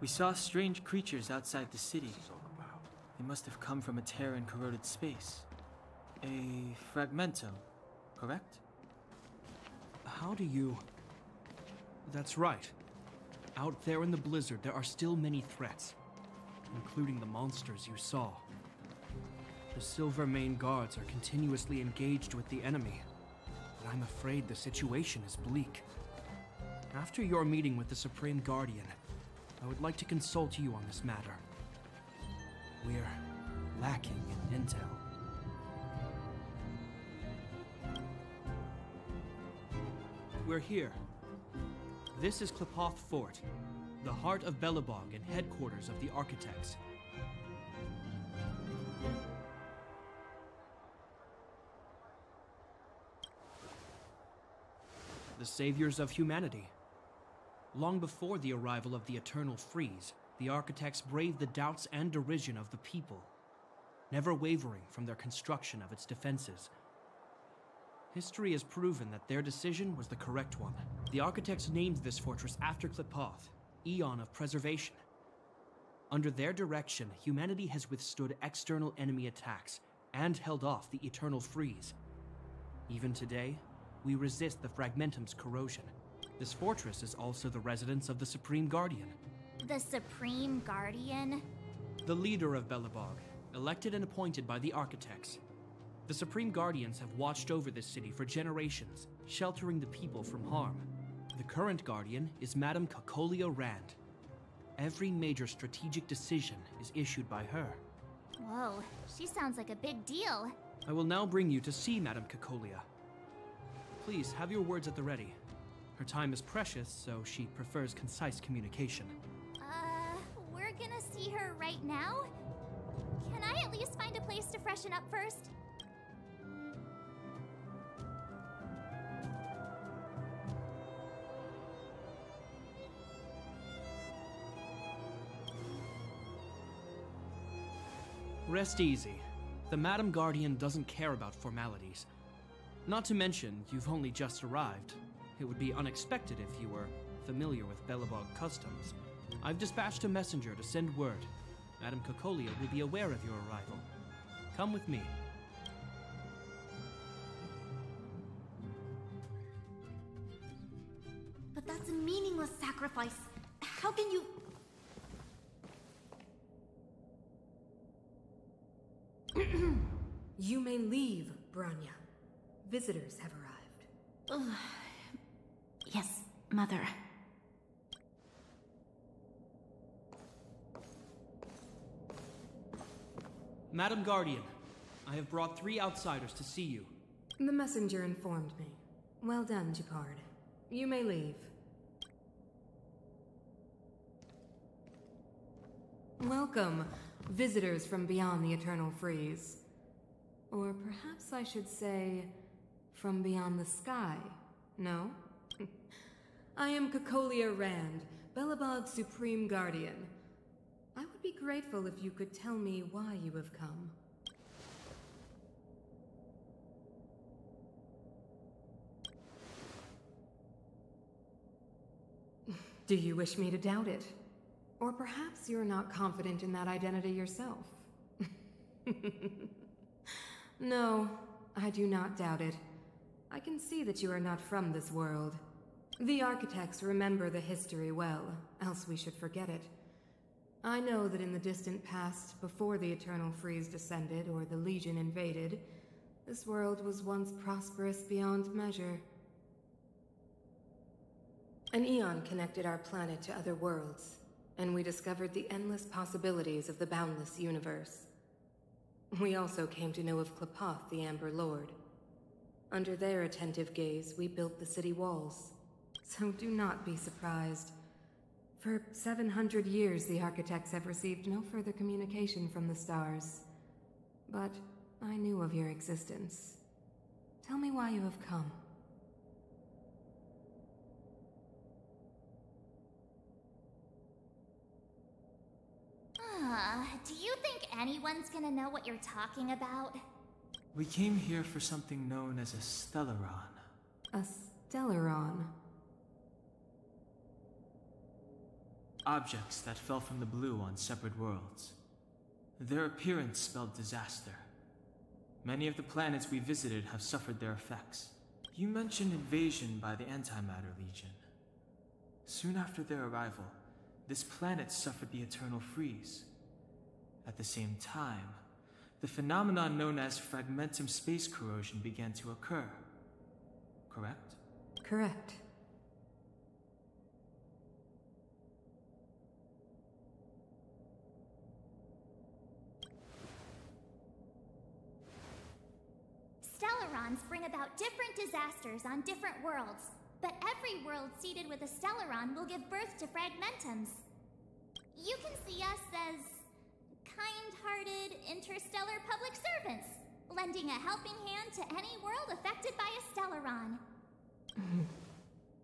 Speaker 5: We saw strange creatures outside the city. They must have come from a tear in corroded space. A fragmento, correct?
Speaker 12: How do you... That's right. Out there in the blizzard, there are still many threats, including the monsters you saw. The Silvermane guards are continuously engaged with the enemy, but I'm afraid the situation is bleak. After your meeting with the Supreme Guardian, I would like to consult you on this matter. We're lacking in intel. We're here. This is Qlipoth Fort, the heart of Belobog and headquarters of the architects. The saviors of humanity. Long before the arrival of the Eternal Freeze, the architects braved the doubts and derision of the people. never wavering from their construction of its defenses. History has proven that their decision was the correct one. The architects named this fortress after Gepard, Eon of Preservation. Under their direction, humanity has withstood external enemy attacks and held off the eternal freeze. Even today, we resist the Fragmentum's corrosion. This fortress is also the residence of the Supreme Guardian.
Speaker 7: The Supreme Guardian?
Speaker 12: The leader of Belobog, elected and appointed by the architects. The Supreme Guardians have watched over this city for generations, sheltering the people from harm. The current Guardian is Madame Cocolia Rand. Every major strategic decision is issued by her.
Speaker 7: Whoa, she sounds like a big deal.
Speaker 12: I will now bring you to see Madame Cocolia. Please, have your words at the ready. Her time is precious, so she prefers concise communication.
Speaker 7: We're gonna see her right now? Can I at least find a place to freshen up first?
Speaker 12: Rest easy. The Madam Guardian doesn't care about formalities. Not to mention, you've only just arrived. It would be unexpected if you were familiar with Belobog customs. I've dispatched a messenger to send word. Madame Cocolia will be aware of your arrival. Come with me.
Speaker 13: But that's a meaningless sacrifice. How can you...
Speaker 14: You may leave, Bronya. Visitors have arrived.
Speaker 13: Yes, Mother.
Speaker 12: Madam Guardian, I have brought 3 outsiders to see you.
Speaker 14: The messenger informed me. Well done, Gepard. You may leave. Welcome, visitors from beyond the Eternal Freeze. Or perhaps I should say, from beyond the sky, no? I am Cocolia Rand, Belobog's Supreme Guardian. I would be grateful if you could tell me why you have come. Do you wish me to doubt it? Or perhaps you're not confident in that identity yourself? No, I do not doubt it. I can see that you are not from this world. The architects remember the history well, else we should forget it. I know that in the distant past, before the Eternal Freeze descended or the Legion invaded, this world was once prosperous beyond measure. An eon connected our planet to other worlds, and we discovered the endless possibilities of the boundless universe. We also came to know of Gepard, the Amber Lord. Under their attentive gaze, we built the city walls. So do not be surprised. For 700 years, the architects have received no further communication from the stars. But I knew of your existence. Tell me why you have come.
Speaker 7: Do you think anyone's gonna know what you're talking about?
Speaker 5: We came here for something known as a Stellaron.
Speaker 14: A Stellaron?
Speaker 5: Objects that fell from the blue on separate worlds. Their appearance spelled disaster. Many of the planets we visited have suffered their effects. You mentioned invasion by the Antimatter Legion. Soon after their arrival, this planet suffered the Eternal Freeze. At the same time, the phenomenon known as Fragmentum space corrosion began to occur. Correct?
Speaker 14: Correct.
Speaker 7: Stellarons bring about different disasters on different worlds, but every world seeded with a Stellaron will give birth to Fragmentums. You can see us as kind-hearted interstellar public servants, lending a helping hand to any world affected by a Stellaron.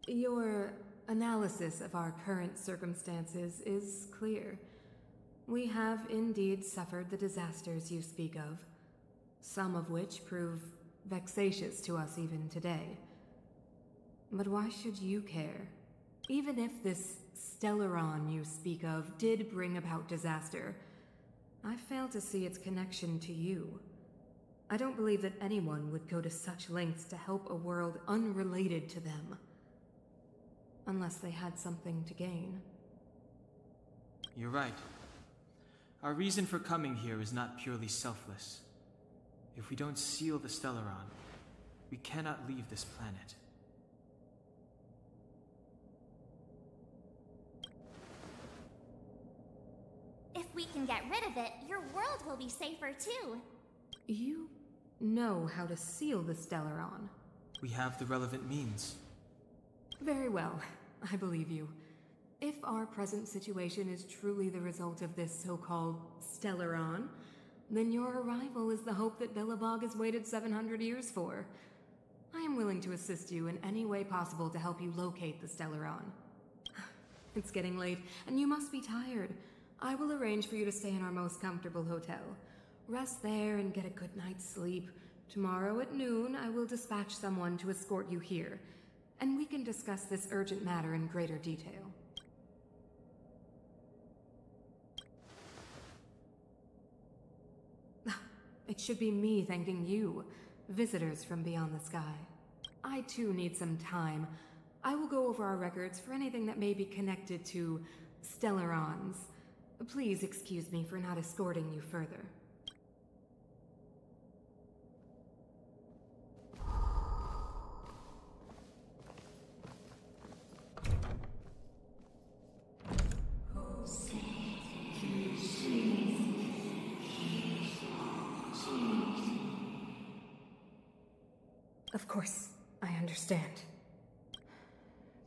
Speaker 14: Your analysis of our current circumstances is clear. We have indeed suffered the disasters you speak of, some of which prove vexatious to us even today. But why should you care? Even if this Stellaron you speak of did bring about disaster, I fail to see its connection to you. I don't believe that anyone would go to such lengths to help a world unrelated to them. Unless they had something to gain.
Speaker 5: You're right. Our reason for coming here is not purely selfless. If we don't seal the Stellaron, we cannot leave this planet.
Speaker 7: If we can get rid of it, your world will be safer too.
Speaker 14: You know how to seal the Stellaron.
Speaker 5: We have the relevant means.
Speaker 14: Very well, I believe you. If our present situation is truly the result of this so-called Stellaron, then your arrival is the hope that Belobog has waited 700 years for. I am willing to assist you in any way possible to help you locate the Stellaron. It's getting late, and you must be tired. I will arrange for you to stay in our most comfortable hotel. Rest there and get a good night's sleep. Tomorrow at noon, I will dispatch someone to escort you here, and we can discuss this urgent matter in greater detail. It should be me thanking you, visitors from beyond the sky. I too need some time. I will go over our records for anything that may be connected to Stellarons. Please excuse me for not escorting you further. Of course, I understand.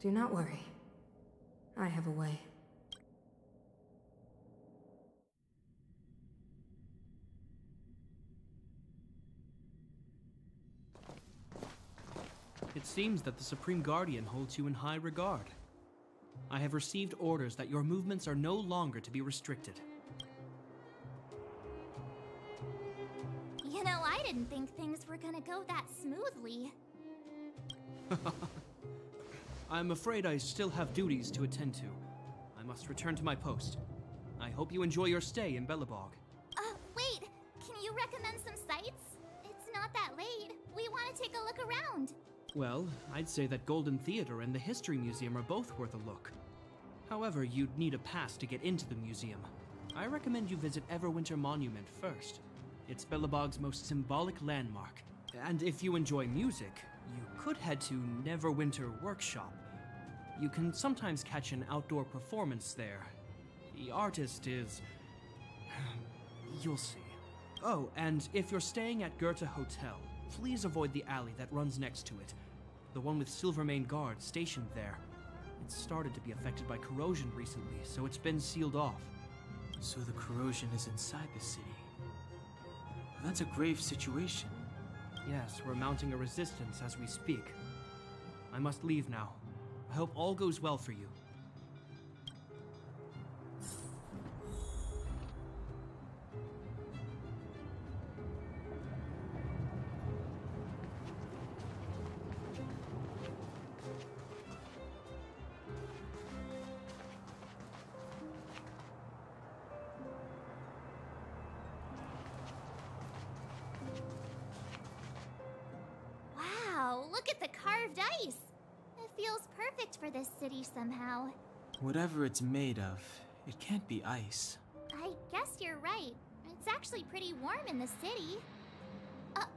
Speaker 14: Do not worry. I have a way.
Speaker 12: It seems that the Supreme Guardian holds you in high regard. I have received orders that your movements are no longer to be restricted.
Speaker 7: You know, I didn't think things were gonna go that smoothly.
Speaker 12: I'm afraid I still have duties to attend to. I must return to my post. I hope you enjoy your stay in Belobog.
Speaker 7: Wait! Can you recommend some sites? It's not that late. We want to take a look around.
Speaker 12: Well, I'd say that Golden Theater and the History Museum are both worth a look. However, you'd need a pass to get into the museum. I recommend you visit Everwinter Monument first. It's Belobog's most symbolic landmark. And if you enjoy music, you could head to Neverwinter Workshop. You can sometimes catch an outdoor performance there. The artist is... you'll see. Oh, and if you're staying at Goethe Hotel, please avoid the alley that runs next to it. The one with Silvermane guards stationed there. It's started to be affected by corrosion recently, so it's been sealed off.
Speaker 5: So the corrosion is inside the city. That's a grave situation.
Speaker 12: Yes, we're mounting a resistance as we speak. I must leave now. I hope all goes well for you.
Speaker 7: Look at the carved ice! It feels perfect for this city somehow.
Speaker 5: Whatever it's made of, it can't be ice.
Speaker 7: I guess you're right. It's actually pretty warm in the city.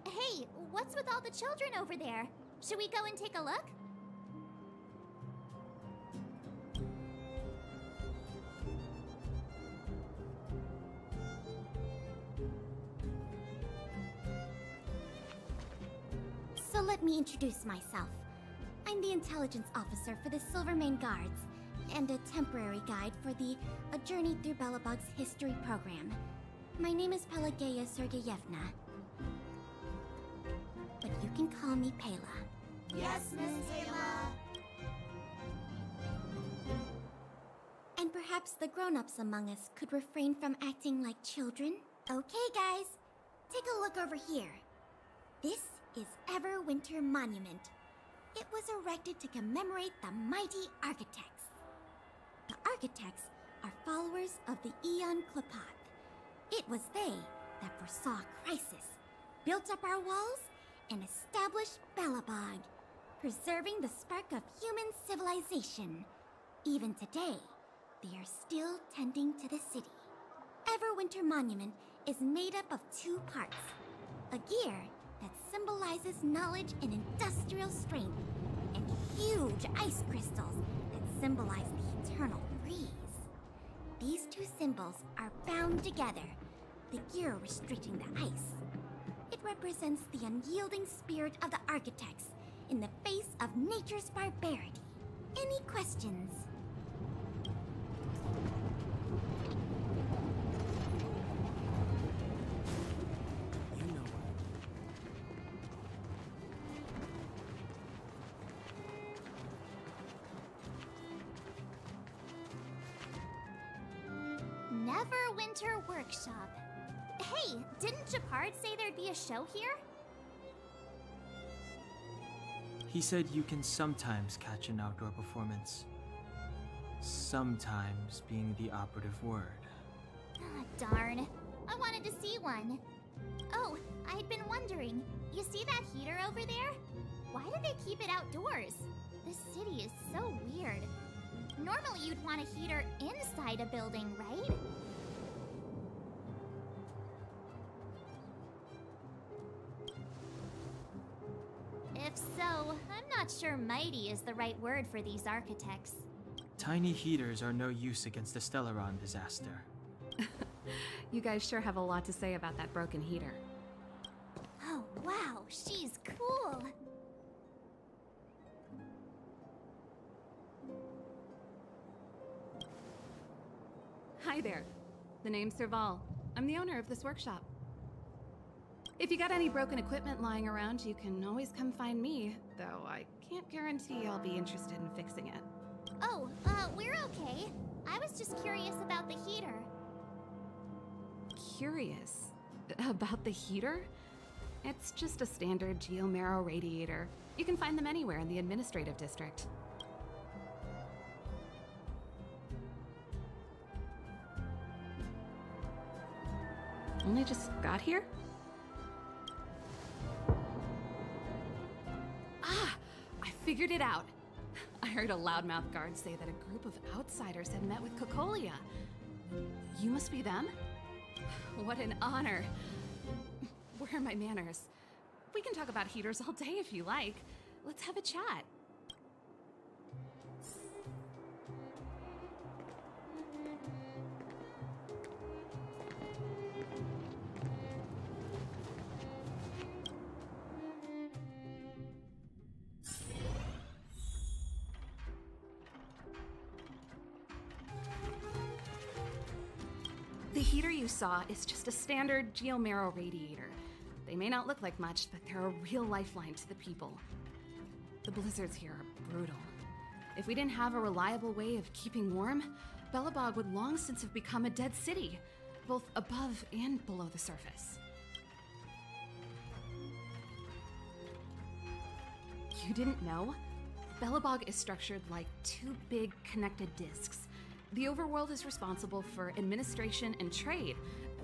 Speaker 7: Hey, what's with all the children over there? Should we go and take a look?
Speaker 13: So let me introduce myself. I'm the intelligence officer for the Silvermane Guards, and a temporary guide for the A Journey Through Belobog's History program. My name is Pelageya Sergeyevna. But you can call me Pela.
Speaker 3: Yes, Miss Pela.
Speaker 13: And perhaps the grown-ups among us could refrain from acting like children. Okay, guys, take a look over here. This is Everwinter Monument. It was erected to commemorate the mighty architects. The architects are followers of the Aeon Clopoth. It was they that foresaw crisis, built up our walls, and established Belobog, preserving the spark of human civilization. Even today, they are still tending to the city. Everwinter Monument is made up of 2 parts. A gear that symbolizes knowledge and industrial strength, and huge ice crystals that symbolize the eternal freeze. These 2 symbols are bound together, the gear restricting the ice. It represents the unyielding spirit of the architects in the face of nature's barbarity. Any questions?
Speaker 12: You know what?
Speaker 7: Neverwinter Workshop. Hey, didn't Gepard say there'd be a show here?
Speaker 5: He said you can sometimes catch an outdoor performance. Sometimes being the operative word.
Speaker 7: Ah, darn. I wanted to see one. Oh, I'd been wondering. You see that heater over there? Why do they keep it outdoors? This city is so weird. Normally you'd want a heater inside a building, right? If so, I'm not sure mighty is the right word for these architects.
Speaker 5: Tiny heaters are no use against the Stellaron disaster.
Speaker 15: You guys sure have a lot to say about that broken heater.
Speaker 7: Oh, wow, she's cool.
Speaker 15: Hi there. The name's Serval. I'm the owner of this workshop. If you got any broken equipment lying around, you can always come find me, though I can't guarantee I'll be interested in fixing it.
Speaker 7: Oh, we're okay. I was just curious about the heater.
Speaker 15: Curious? About the heater? It's just a standard geomarrow radiator. You can find them anywhere in the administrative district. Only just got here? Ah! I figured it out! I heard a loudmouth guard say that a group of outsiders had met with Cocolia. You must be them? What an honor. Where are my manners? We can talk about heaters all day if you like. Let's have a chat. The heater you saw is just a standard geomarrow radiator. They may not look like much, but they're a real lifeline to the people. The blizzards here are brutal. If we didn't have a reliable way of keeping warm, Belobog would long since have become a dead city, both above and below the surface. You didn't know? Belobog is structured like 2 big connected disks. The overworld is responsible for administration and trade,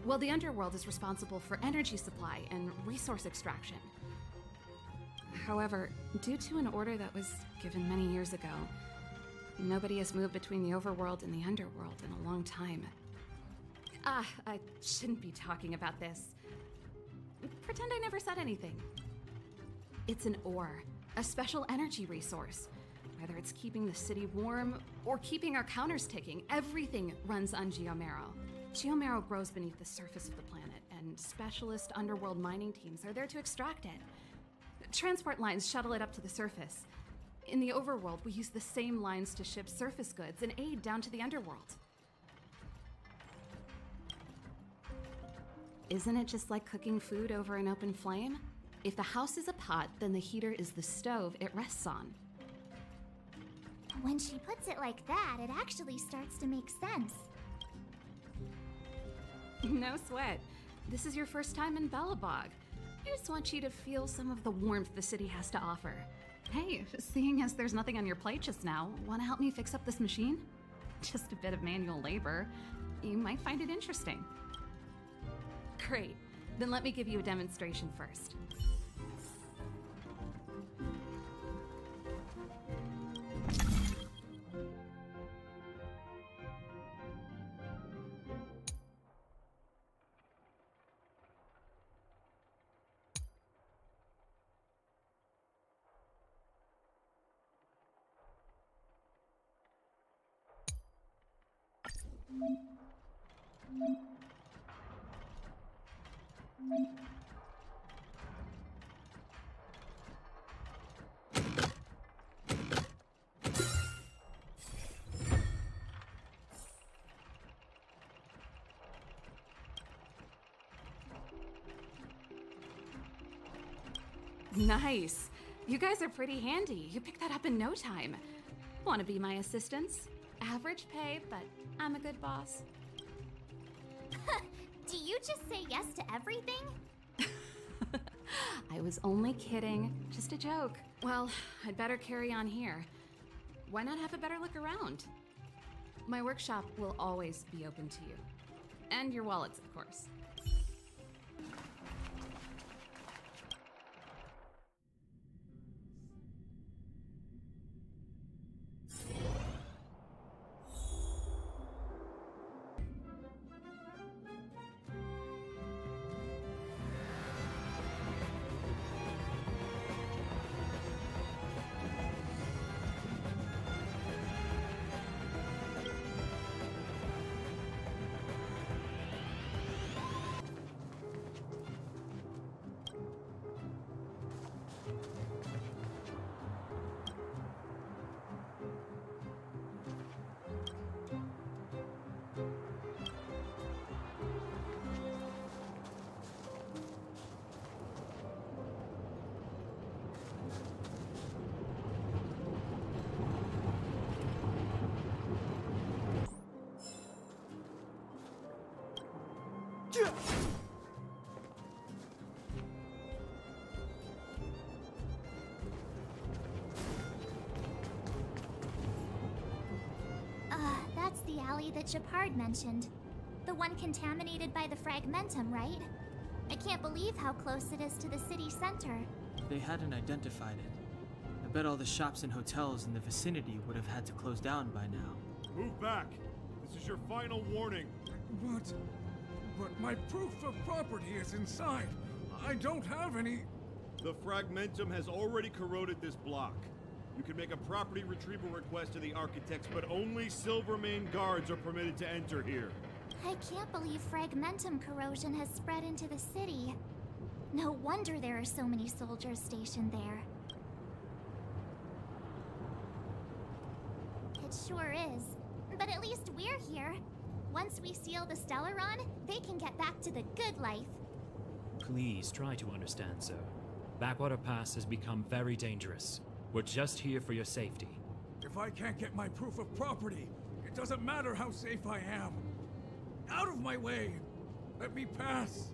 Speaker 15: while the underworld is responsible for energy supply and resource extraction. However, due to an order that was given many years ago, nobody has moved between the overworld and the underworld in a long time. I shouldn't be talking about this. Pretend I never said anything. It's an ore, a special energy resource. Whether it's keeping the city warm or keeping our counters ticking, everything runs on geomarrow. Geomarrow grows beneath the surface of the planet, and specialist underworld mining teams are there to extract it. Transport lines shuttle it up to the surface. In the overworld, we use the same lines to ship surface goods and aid down to the underworld. Isn't it just like cooking food over an open flame? If the house is a pot, then the heater is the stove it rests on.
Speaker 7: When she puts it like that, it actually starts to make sense.
Speaker 15: No sweat. This is your first time in Belobog. I just want you to feel some of the warmth the city has to offer. Hey, seeing as there's nothing on your plate just now, want to help me fix up this machine? Just a bit of manual labor. You might find it interesting. Great. Then let me give you a demonstration first. Nice. You guys are pretty handy. You picked that up in no time. Want to be my assistants? Average pay, but I'm a good boss.
Speaker 7: Do you just say yes to everything?
Speaker 15: I was only kidding. Just a joke. Well, I'd better carry on here. Why not have a better look around? My workshop will always be open to you. And your wallets, of course.
Speaker 7: That's the alley that Gepard mentioned. The one contaminated by the fragmentum, right? I can't believe how close it is to the city center.
Speaker 5: They hadn't identified it. I bet all the shops and hotels in the vicinity would have had to close down by now.
Speaker 16: Move back. This is your final warning.
Speaker 17: But my proof of property is inside. I don't have any...
Speaker 16: The fragmentum has already corroded this block. You can make a property retrieval request to the architects, but only Silvermane guards are permitted to enter here.
Speaker 7: I can't believe fragmentum corrosion has spread into the city. No wonder there are so many soldiers stationed there. It sure is. But at least we're here. Once we seal the Stellaron, they can get back to the good life.
Speaker 18: Please try to understand, sir. Backwater Pass has become very dangerous. We're just here for your safety.
Speaker 17: If I can't get my proof of property, it doesn't matter how safe I am. Out of my way! Let me pass!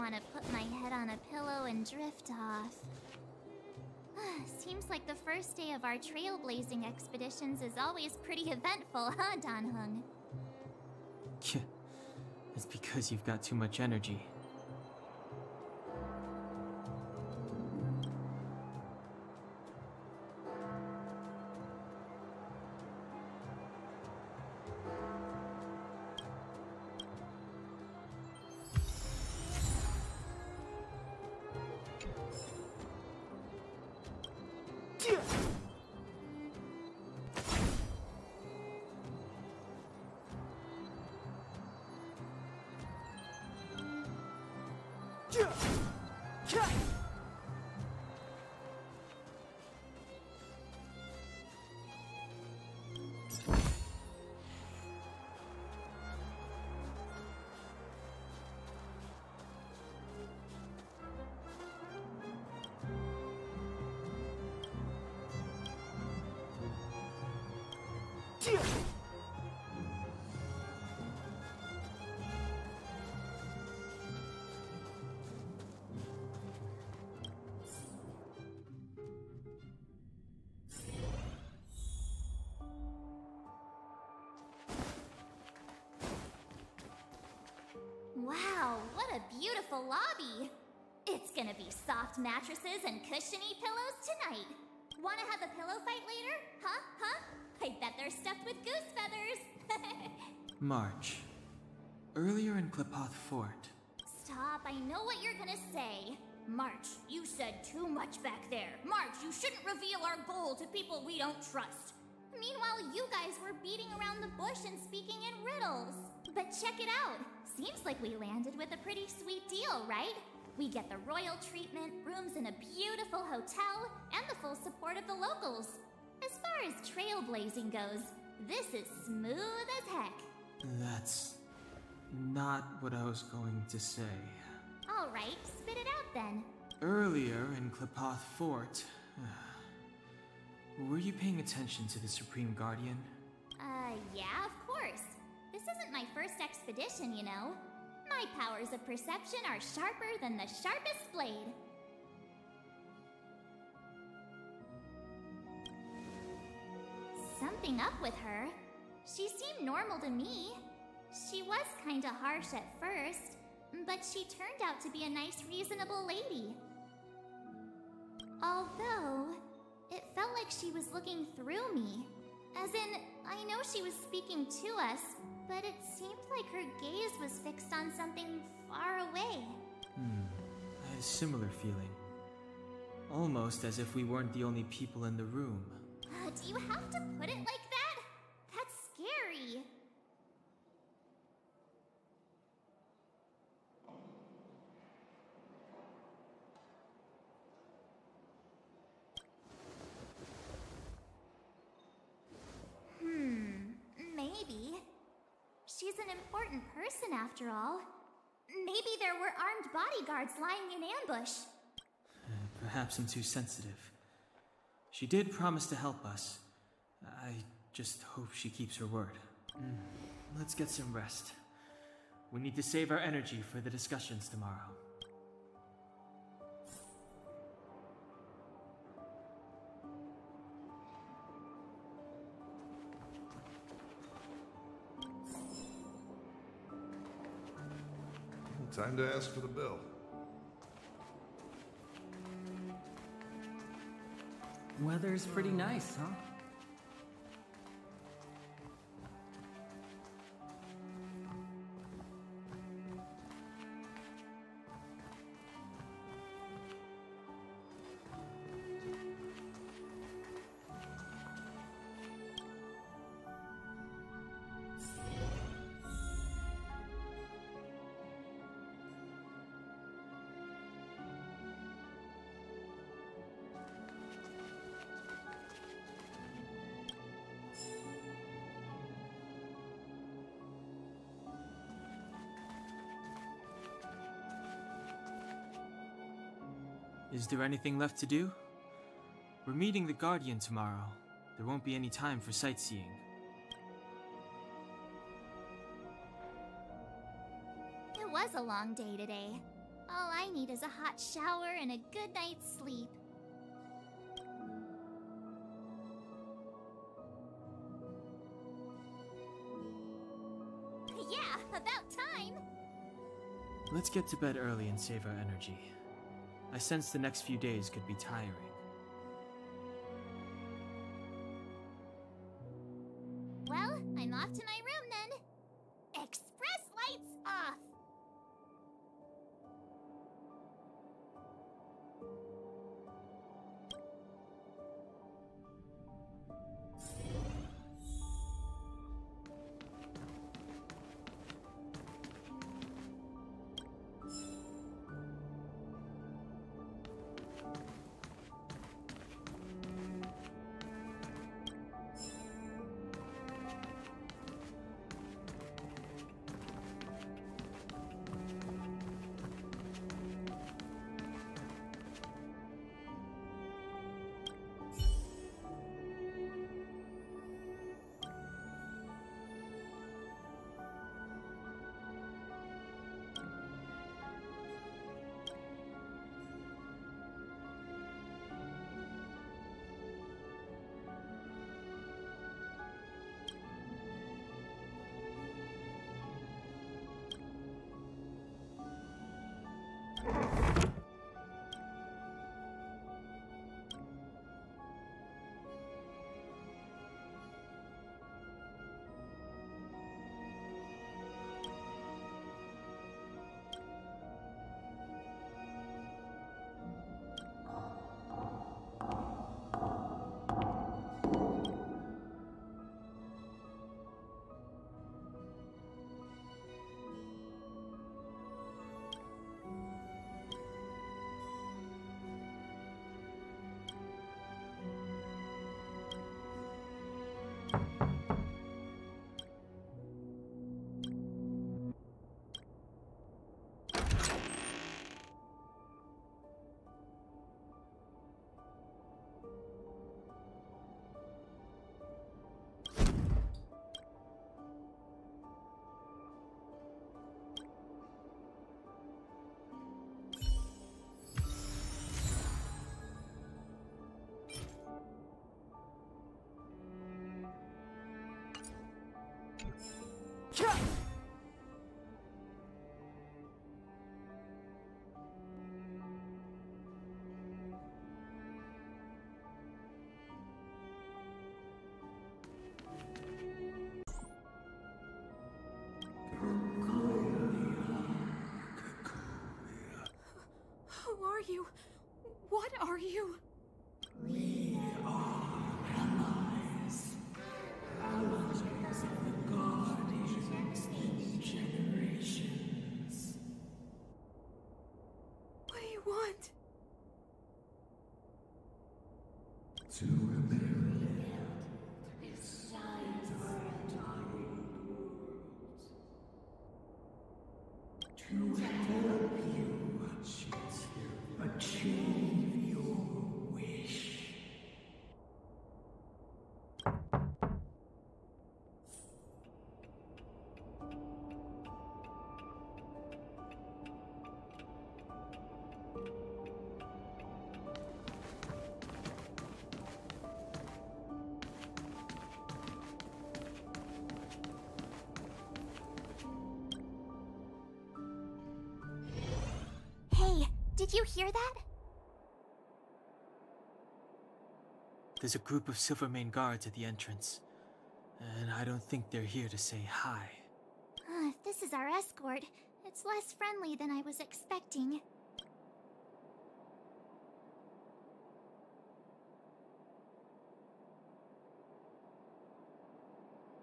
Speaker 7: want to put my head on a pillow and drift off. Seems like the first day of our trailblazing expeditions is always pretty eventful, huh, Dan Heng?
Speaker 5: It's because you've got too much energy.
Speaker 7: Wow, what a beautiful lobby! It's gonna be soft mattresses and cushiony pillows tonight. Wanna have a pillow fight later? Huh? I bet they're stuffed with goose feathers!
Speaker 5: March. Earlier in Clepoth Fort.
Speaker 7: Stop, I know what you're gonna say. March, you said too much back there. March, you shouldn't reveal our goal to people we don't trust. Meanwhile, you guys were beating around the bush and speaking in riddles. But check it out. Seems like we landed with a pretty sweet deal, right? We get the royal treatment, rooms in a beautiful hotel, and the full support of the locals. As far as trailblazing goes, this is smooth as heck.
Speaker 5: That's not what I was going to say.
Speaker 7: Alright, spit it out then.
Speaker 5: Earlier in Clepoth Fort, were you paying attention to the Supreme Guardian?
Speaker 7: Yeah, of course. This isn't my first expedition, you know. My powers of perception are sharper than the sharpest blade. Something up with her. She seemed normal to me. She was kinda harsh at first, but she turned out to be a nice, reasonable lady. Although, it felt like she was looking through me. As in, I know she was speaking to us, but it seemed like her gaze was fixed on something far away.
Speaker 5: I had a similar feeling. Almost as if we weren't the only people in the room.
Speaker 7: Do you have to put it like that? That's scary. Maybe. She's an important person after all. Maybe there were armed bodyguards lying in ambush.
Speaker 5: Perhaps I'm too sensitive. She did promise to help us. I just hope she keeps her word. Let's get some rest. We need to save our energy for the discussions tomorrow.
Speaker 19: Time to ask for the bill.
Speaker 20: Weather's pretty nice, huh?
Speaker 5: Is there anything left to do? We're meeting the Guardian tomorrow. There won't be any time for sightseeing.
Speaker 7: It was a long day today. All I need is a hot shower and a good night's sleep. Yeah, about time!
Speaker 5: Let's get to bed early and save our energy. I sense the next few days could be tiring.
Speaker 7: Well, I'm off to my room then. Express lights off!
Speaker 15: Who are you? What are you?
Speaker 2: We are allies. Allies of the guardians in generations.
Speaker 15: What do you want?
Speaker 2: To rebuild its to help you achieve your wish.
Speaker 7: Hey, did you hear that?
Speaker 5: There's a group of Silvermane guards at the entrance, and I don't think they're here to say hi.
Speaker 7: If this is our escort, it's less friendly than I was expecting.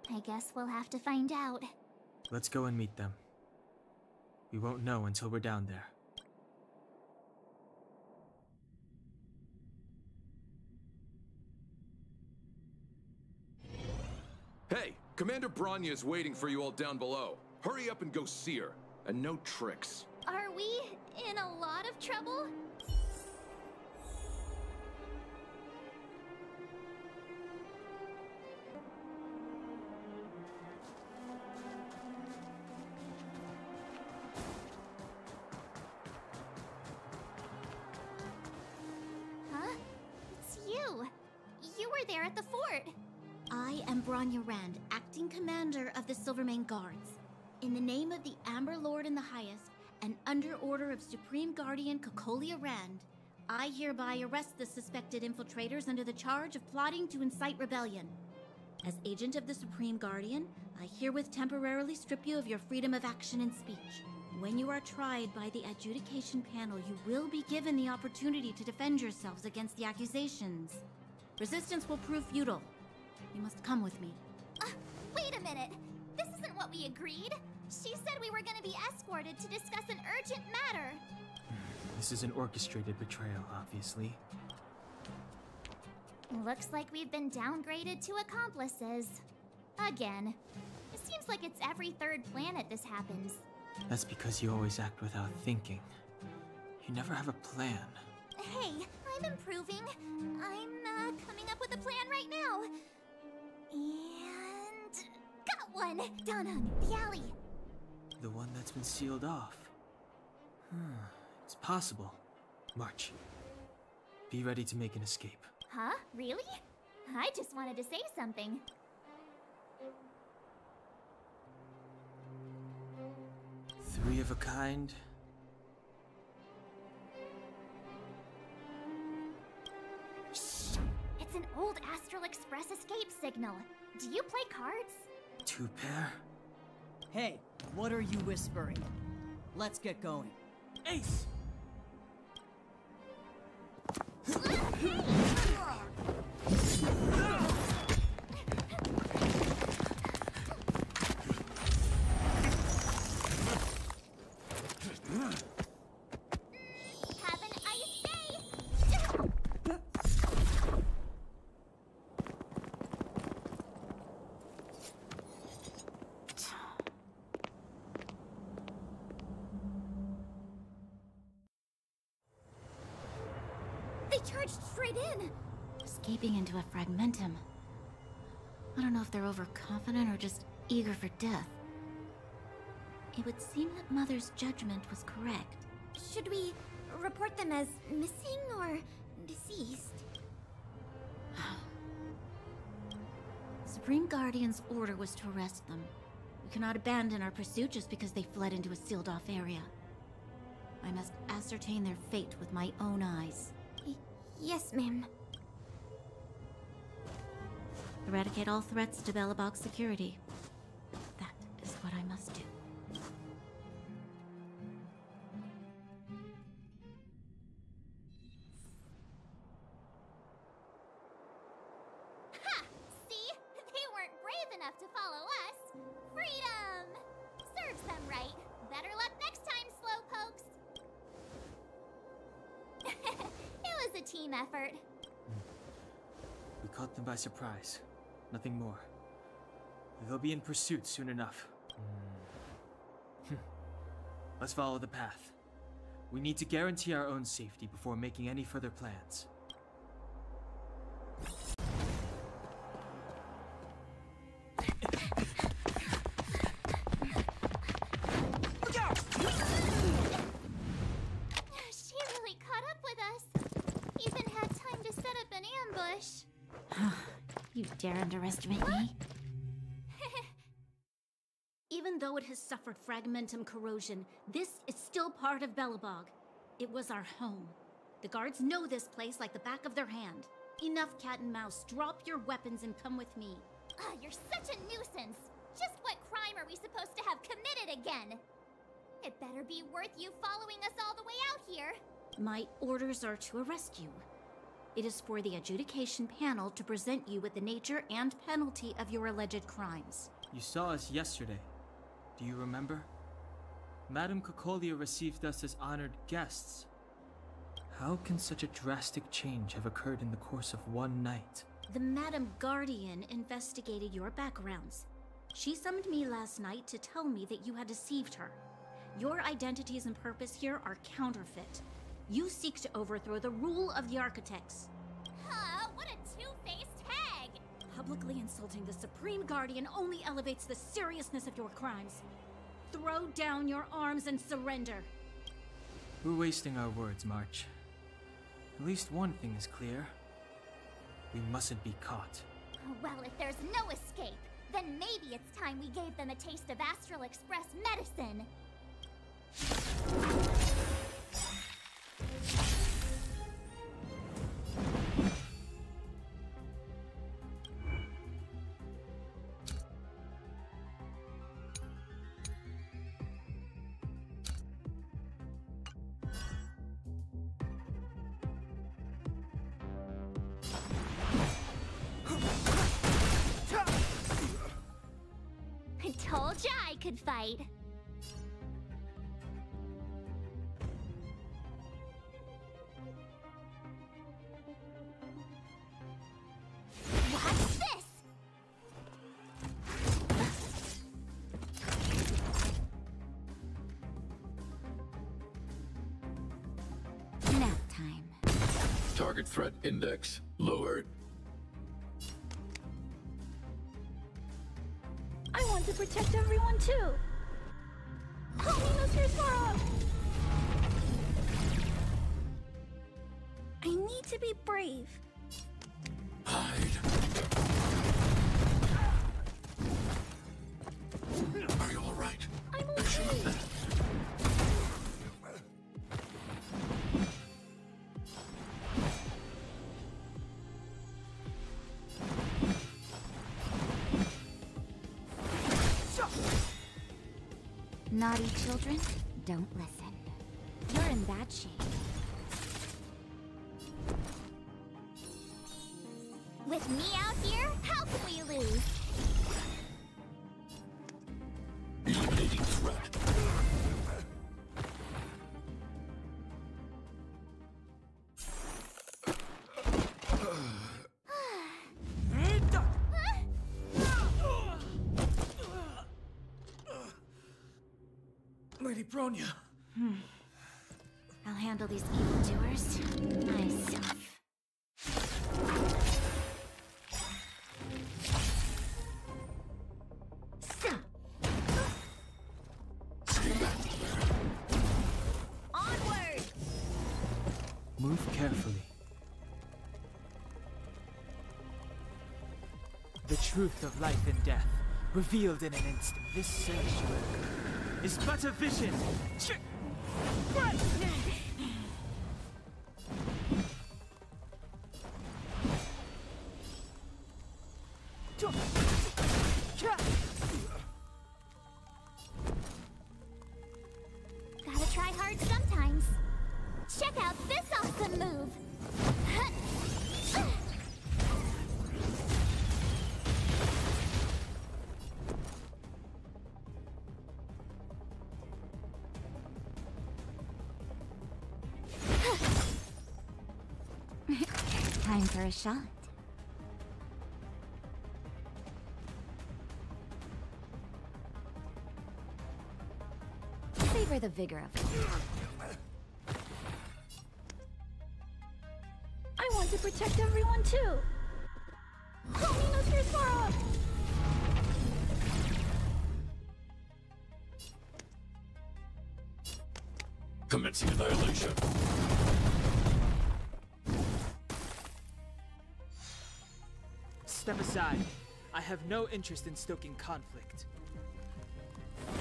Speaker 7: I guess we'll have to find out.
Speaker 5: Let's go and meet them. We won't know until we're down there.
Speaker 19: Hey, Commander Bronya is waiting for you all down below. Hurry up and go see her. And no tricks.
Speaker 7: Are we in a lot of trouble? there at the fort?
Speaker 13: I am Bronya Rand, acting commander of the Silvermane Guards. In the name of the Amber Lord in the Highest, and under order of Supreme Guardian Cocolia Rand, I hereby arrest the suspected infiltrators under the charge of plotting to incite rebellion. As agent of the Supreme Guardian, I herewith temporarily strip you of your freedom of action and speech. When you are tried by the adjudication panel, you will be given the opportunity to defend yourselves against the accusations. Resistance will prove futile. You must come with me.
Speaker 7: Wait a minute. This isn't what we agreed. She said we were gonna be escorted to discuss an urgent matter.
Speaker 5: This is an orchestrated betrayal, obviously.
Speaker 7: Looks like we've been downgraded to accomplices. Again. It seems like it's every third planet this happens.
Speaker 5: That's because you always act without thinking. You never have a plan.
Speaker 7: Hey, I'm improving. I'm coming up with a plan right now. And... got one! Down on the alley.
Speaker 5: The one that's been sealed off. It's possible. March. Be ready to make an escape.
Speaker 7: Huh? Really? I just wanted to say something.
Speaker 5: Three of a kind.
Speaker 7: Shh! It's an old Astral Express escape signal. Do you play cards?
Speaker 5: 2 pair?
Speaker 11: Hey, what are you whispering? Let's get going.
Speaker 12: Ace!
Speaker 7: Have an ice day!
Speaker 13: They charged straight in! Escaping into a fragmentum. I don't know if they're overconfident or just eager for death. It would seem that Mother's judgment was correct.
Speaker 7: Should we report them as missing or deceased?
Speaker 13: Supreme Guardian's order was to arrest them. We cannot abandon our pursuit just because they fled into a sealed-off area. I must ascertain their fate with my own eyes.
Speaker 7: Yes, ma'am.
Speaker 13: Eradicate all threats to Belobog security. That is what I must do.
Speaker 7: Ha! See? They weren't brave enough to follow us. Freedom! Serves them right. Better luck next time, slowpokes. It was a team effort.
Speaker 5: We caught them by surprise. Nothing more. They'll be in pursuit soon enough. Let's follow the path. We need to guarantee our own safety before making any further plans.
Speaker 7: Look out! She really caught up with us. Even had time to set up an ambush.
Speaker 13: You dare underestimate me? Even though it has suffered fragmentum corrosion, this is still part of Belobog. It was our home. The guards know this place like the back of their hand. Enough cat and mouse. Drop your weapons and come with me.
Speaker 7: You're such a nuisance. Just what crime are we supposed to have committed again? It better be worth you following us all the way out here.
Speaker 13: My orders are to arrest you. It is for the adjudication panel to present you with the nature and penalty of your alleged crimes.
Speaker 5: You saw us yesterday. Do you remember? Madame Cocolia received us as honored guests. How can such a drastic change have occurred in the course of one night?
Speaker 13: The Madame Guardian investigated your backgrounds. She summoned me last night to tell me that you had deceived her. Your identities and purpose here are counterfeit. You seek to overthrow the rule of the Architects.
Speaker 7: Huh, what a two-faced hag!
Speaker 13: Publicly insulting the Supreme Guardian only elevates the seriousness of your crimes. Throw down your arms and surrender.
Speaker 5: We're wasting our words, March. At least one thing is clear. We mustn't be caught.
Speaker 7: Well, if there's no escape, then maybe it's time we gave them a taste of Astral Express medicine. I told ya I could fight. What's this?
Speaker 8: Nap time.
Speaker 9: Target threat index lowered.
Speaker 6: I want to protect everyone too.
Speaker 13: I need to be brave.
Speaker 9: Hide. Are you all right?
Speaker 13: I'm
Speaker 9: okay.
Speaker 8: Naughty children, don't listen. You're in bad shape.
Speaker 7: With me out here, how can we lose?
Speaker 9: Eliminating threat.
Speaker 12: Lady Bronya.
Speaker 8: I'll handle these evildoers myself.
Speaker 7: Onward!
Speaker 5: Move carefully. The truth of life and death, revealed in an instant. This sanctuary is but a vision.
Speaker 7: Gotta try hard sometimes. Check out this awesome move.
Speaker 8: Time for a shot. Savor the vigor of it.
Speaker 6: I want to protect everyone too.
Speaker 9: Commencing annihilation.
Speaker 5: Step aside. I have no interest in stoking conflict.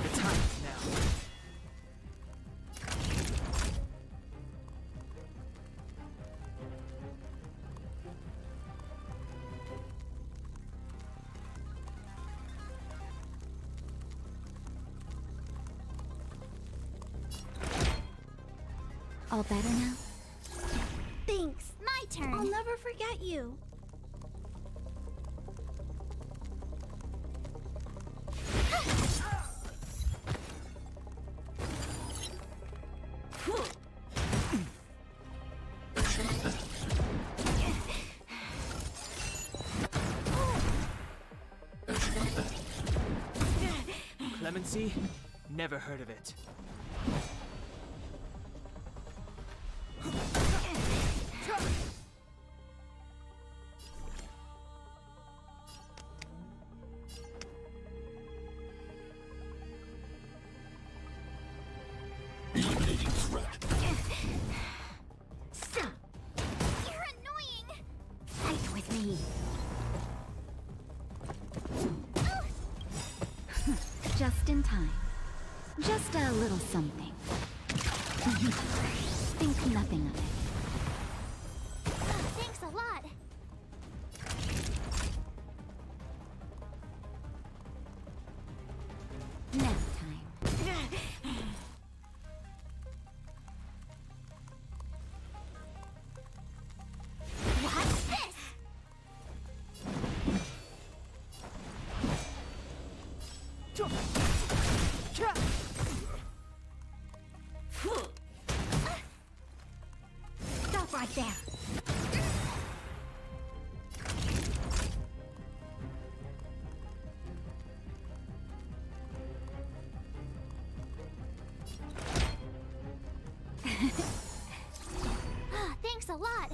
Speaker 5: The time is now.
Speaker 8: All better now?
Speaker 13: Thanks.
Speaker 7: My turn.
Speaker 13: I'll never forget you.
Speaker 5: Clemency? Never heard of it.
Speaker 9: Eliminating threat.
Speaker 7: You're annoying.
Speaker 8: Fight with me. me. Just in time. Just a little something. Think nothing of it.
Speaker 7: Thanks a lot.
Speaker 8: Nap time.
Speaker 7: What's this?
Speaker 8: Stop right there.
Speaker 7: Thanks a lot.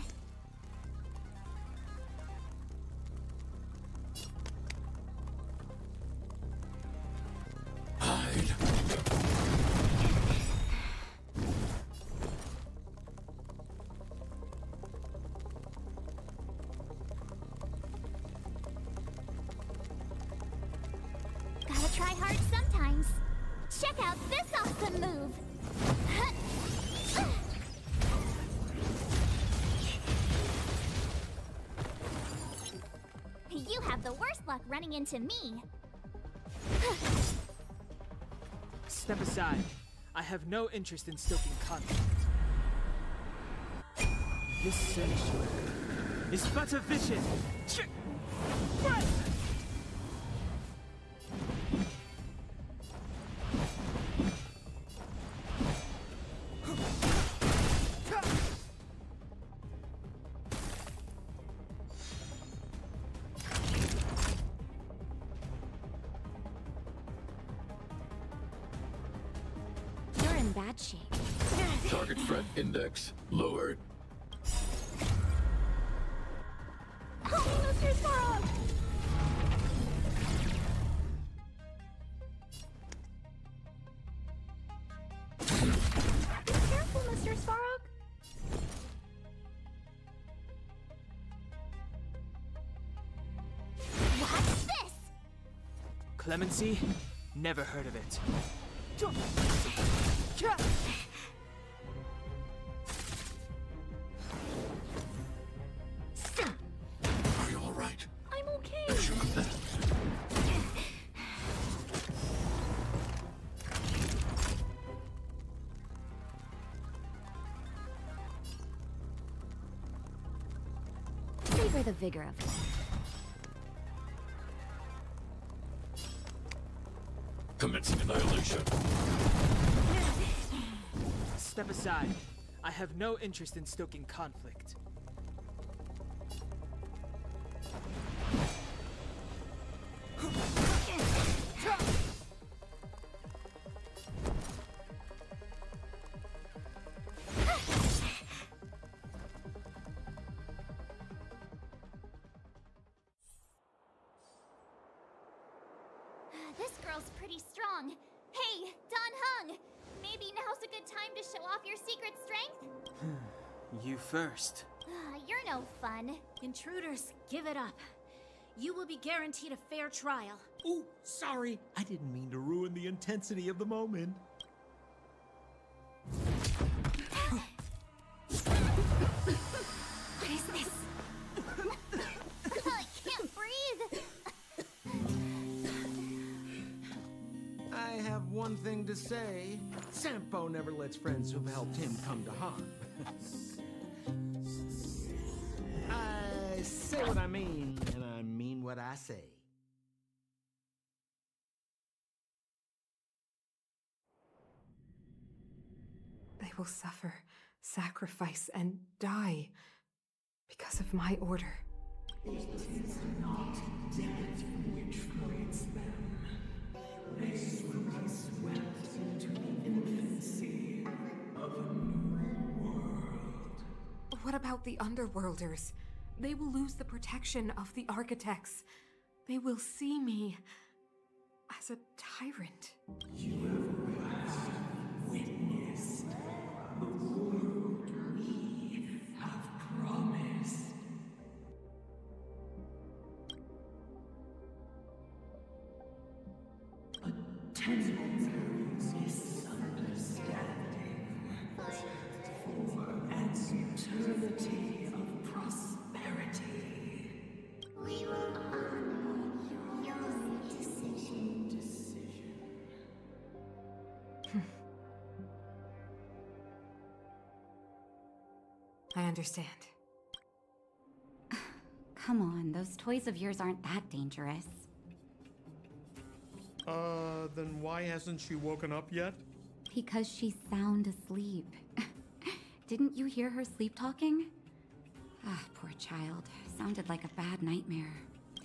Speaker 7: Gotta try hard sometimes. Check out this awesome move. You have the worst luck running into me.
Speaker 5: Step aside. I have no interest in stoking conflict. This sanctuary is but a vision.
Speaker 8: You're in bad shape.
Speaker 9: Target threat index lowered.
Speaker 7: Help me, Mr. Sorrow! Be careful, Mr. Svarog. What's this?
Speaker 5: Clemency? Never heard of it.
Speaker 9: Are you all right?
Speaker 7: I'm okay.
Speaker 9: There's your command.
Speaker 8: Savor the vigor of it.
Speaker 9: Commencing annihilation.
Speaker 5: Step aside. I have no interest in stoking conflict.
Speaker 7: This girl's pretty strong. Hey, Don Hung! Maybe now's a good time to show off your secret strength?
Speaker 5: You first.
Speaker 7: You're no fun.
Speaker 21: Intruders, give it up. You will be guaranteed a fair trial.
Speaker 10: Ooh, sorry. I didn't mean to ruin the intensity of the moment.
Speaker 7: What is this? I can't breathe.
Speaker 10: I have one thing to say. Sampo never lets friends who've helped him come to harm. I say what I mean, and I mean what I say.
Speaker 22: They will suffer, sacrifice, and die because of my order.
Speaker 2: It is not death which creates them. They will be swept into the infancy of a new world.
Speaker 22: What about the Underworlders? They will lose the protection of the architects. They will see me as a tyrant.
Speaker 2: You have witnessed the world we have promised.
Speaker 6: misunderstanding for an eternity of prosperity.
Speaker 13: We will honor your decision.
Speaker 22: I understand.
Speaker 8: Come on, those toys of yours aren't that dangerous.
Speaker 10: Then why hasn't she woken up yet?
Speaker 8: Because she's sound asleep. Didn't you hear her sleep talking? Ah, poor child. Sounded like a bad nightmare.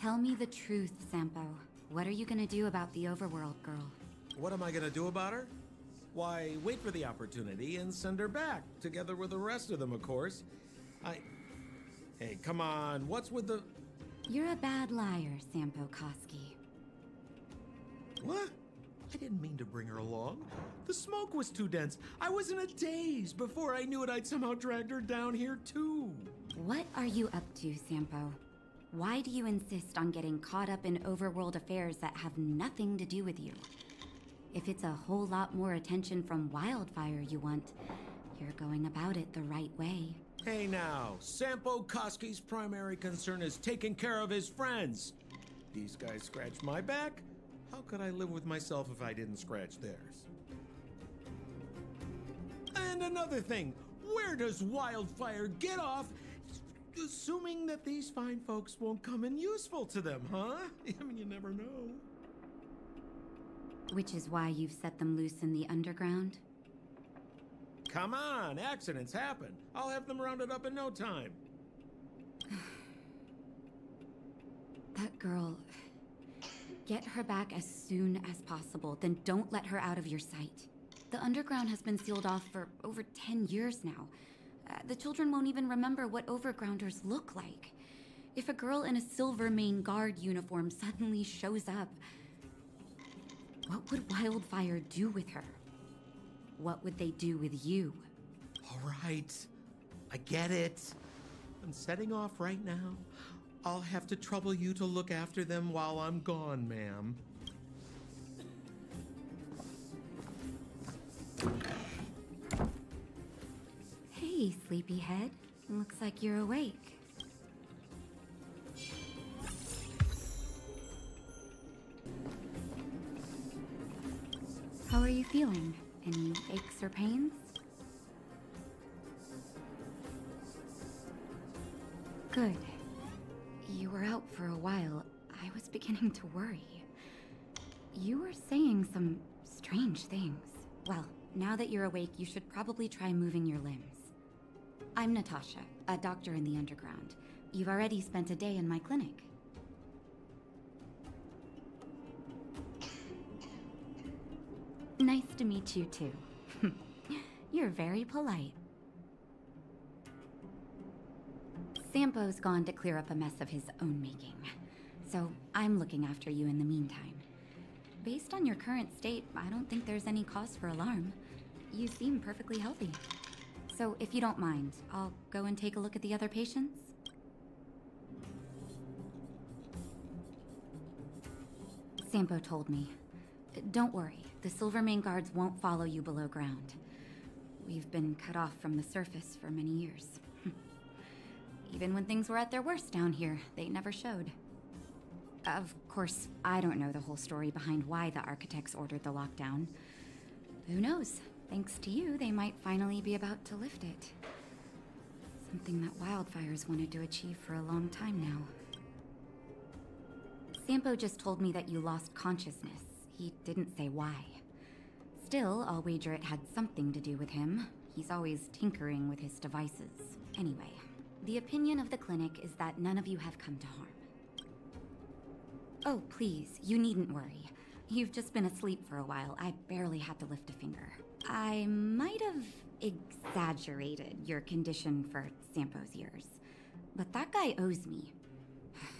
Speaker 8: Tell me the truth, Sampo. What are you gonna do about the overworld girl?
Speaker 10: What am I gonna do about her? Why, wait for the opportunity and send her back, together with the rest of them, of course. Hey, come on, what's with the...
Speaker 8: You're a bad liar, Sampo Koski.
Speaker 10: What? I didn't mean to bring her along. The smoke was too dense. I was in a daze. Before I knew it, I'd somehow dragged her down here, too.
Speaker 8: What are you up to, Sampo? Why do you insist on getting caught up in overworld affairs that have nothing to do with you? If it's a whole lot more attention from Wildfire you want, you're going about it the right way.
Speaker 10: Hey now, Sampo Koski's primary concern is taking care of his friends. These guys scratch my back. How could I live with myself if I didn't scratch theirs? And another thing, where does Wildfire get off assuming that these fine folks won't come in useful to them, huh? I mean, you never know.
Speaker 8: Which is why you've set them loose in the underground?
Speaker 10: Come on, accidents happen. I'll have them rounded up in no time.
Speaker 8: That girl... Get her back as soon as possible, then don't let her out of your sight. The underground has been sealed off for over 10 years now. The children won't even remember what overgrounders look like. If a girl in a Silvermane Guard uniform suddenly shows up, what would Wildfire do with her? What would they do with you?
Speaker 10: All right, I get it. I'm setting off right now. I'll have to trouble you to look after them while I'm gone, ma'am.
Speaker 8: Hey, sleepyhead. Looks like you're awake. How are you feeling? Any aches or pains? Good. You were out for a while. I was beginning to worry. You were saying some strange things. Well, now that you're awake, you should probably try moving your limbs. I'm Natasha, a doctor in the underground. You've already spent a day in my clinic. Nice to meet you, too. You're very polite. Sampo's gone to clear up a mess of his own making, so I'm looking after you in the meantime. Based on your current state, I don't think there's any cause for alarm. You seem perfectly healthy. So if you don't mind, I'll go and take a look at the other patients. Sampo told me. Don't worry, the Silvermane Guards won't follow you below ground. We've been cut off from the surface for many years. Even when things were at their worst down here, they never showed. Of course, I don't know the whole story behind why the architects ordered the lockdown. Who knows? Thanks to you, they might finally be about to lift it. Something that Wildfire's wanted to achieve for a long time now. Sampo just told me that you lost consciousness. He didn't say why. Still, I'll wager it had something to do with him. He's always tinkering with his devices. Anyway, the opinion of the clinic is that none of you have come to harm. Oh, please, you needn't worry. You've just been asleep for a while. I barely had to lift a finger. I might have exaggerated your condition for Sampo's years, but that guy owes me.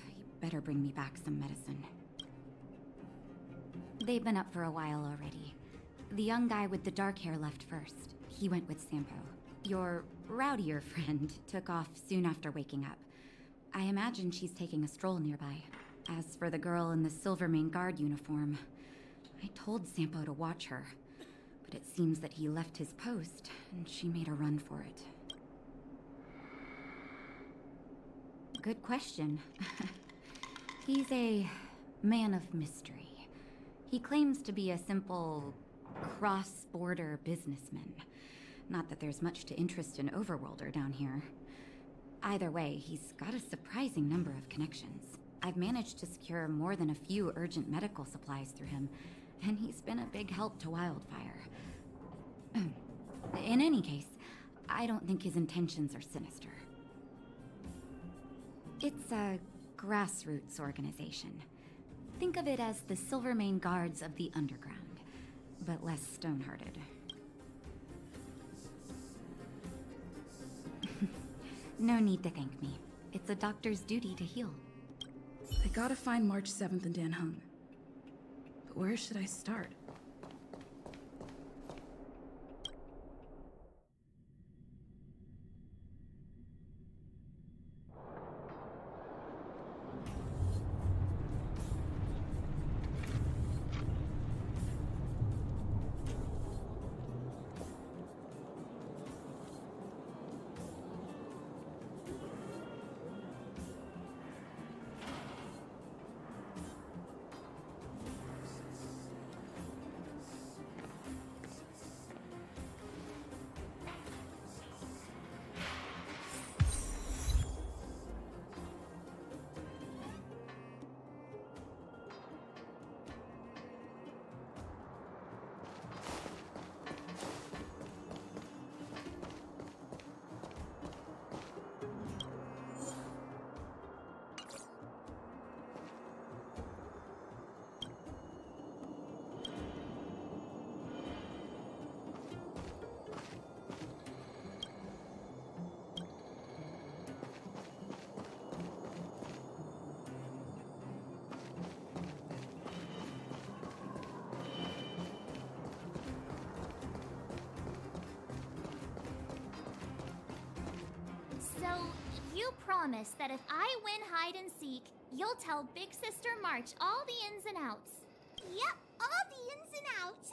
Speaker 8: You better bring me back some medicine. They've been up for a while already. The young guy with the dark hair left first. He went with Sampo. Your rowdier friend took off soon after waking up. I imagine she's taking a stroll nearby. As for the girl in the Silvermane Guard uniform, I told Sampo to watch her, but it seems that he left his post, and she made a run for it. Good question. He's a man of mystery. He claims to be a simple cross-border businessman. Not that there's much to interest an overworlder down here. Either way, he's got a surprising number of connections. I've managed to secure more than a few urgent medical supplies through him, and he's been a big help to Wildfire. In any case, I don't think his intentions are sinister. It's a grassroots organization. Think of it as the Silvermane Guards of the Underground, but less stone-hearted. No need to thank me. It's a doctor's duty to heal.
Speaker 6: I gotta find March 7th and Dan Heng. But where should I start?
Speaker 7: So, you promise that if I win hide and seek, you'll tell Big Sister March all the ins and outs.
Speaker 13: Yep, all the ins and outs.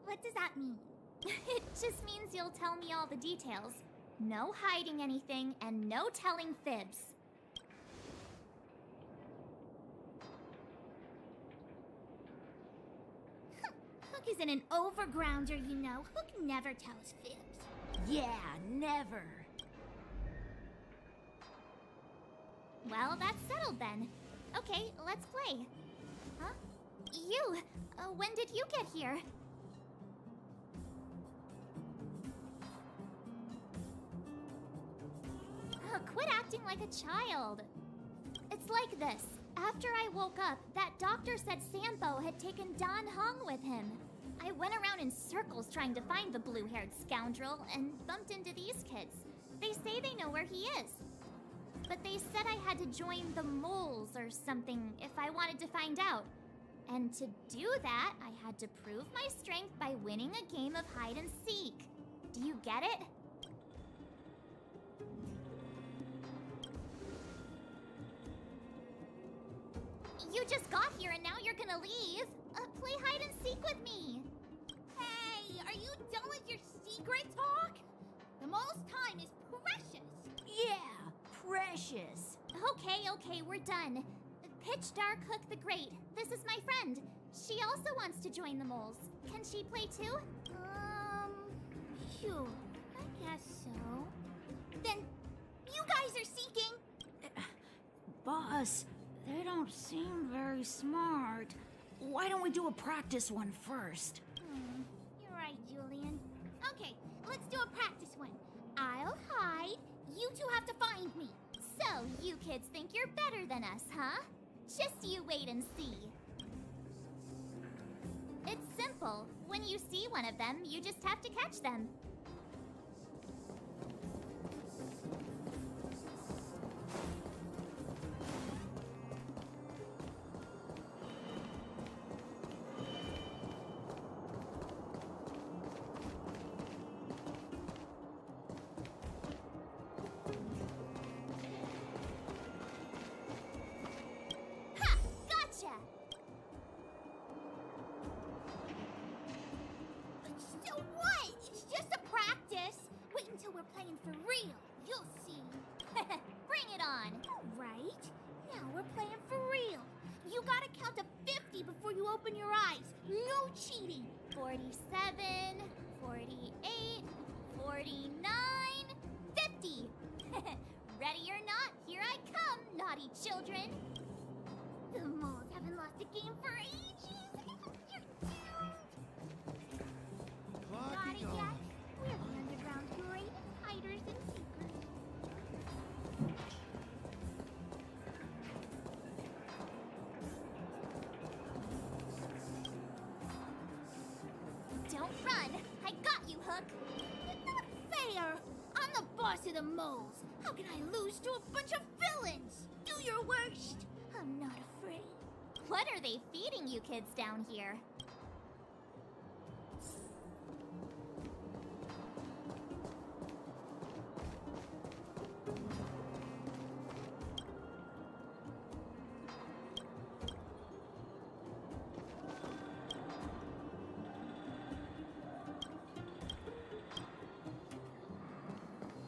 Speaker 13: What does that mean?
Speaker 7: It just means you'll tell me all the details. No hiding anything, and no telling fibs.
Speaker 13: Hook isn't an overgrounder, you know. Hook never tells fibs.
Speaker 21: Yeah, never.
Speaker 7: Well, that's settled then. Okay, let's play. Huh? You! When did you get here? Quit acting like a child. It's like this. After I woke up, that doctor said Sampo had taken Dan Heng with him. I went around in circles trying to find the blue-haired scoundrel and bumped into these kids. They say they know where he is. But they said I had to join the moles or something if I wanted to find out. And to do that, I had to prove my strength by winning a game of hide and seek. Do you get it? You just got here and now you're gonna leave. Play hide and seek with me.
Speaker 13: Hey, are you done with your secret talk? The most time is precious.
Speaker 21: Yeah, precious.
Speaker 7: Okay, we're done. Pitch Dark Hook the Great. This is my friend. She also wants to join the moles. Can she play too?
Speaker 13: Sure. I guess so. Then, you guys are seeking.
Speaker 21: Boss, they don't seem very smart. Why don't we do a practice one first?
Speaker 13: You're right, Julian. Okay, let's do a practice one. I'll hide. You two have to find me.
Speaker 7: So, you kids think you're better than us, huh? Just you wait and see. It's simple. When you see one of them, you just have to catch them.
Speaker 13: open your eyes. No cheating. 47, 48, 49, 50. Ready or not, here I come, naughty children. The moles haven't lost a game for ages. Got it yet? We're the underground's greatest hiders and seekers.
Speaker 7: Don't run! I got you, Hook!
Speaker 13: Not fair! I'm the boss of the moles. How can I lose to a bunch of villains? Do your worst. I'm not afraid.
Speaker 7: What are they feeding you kids down here?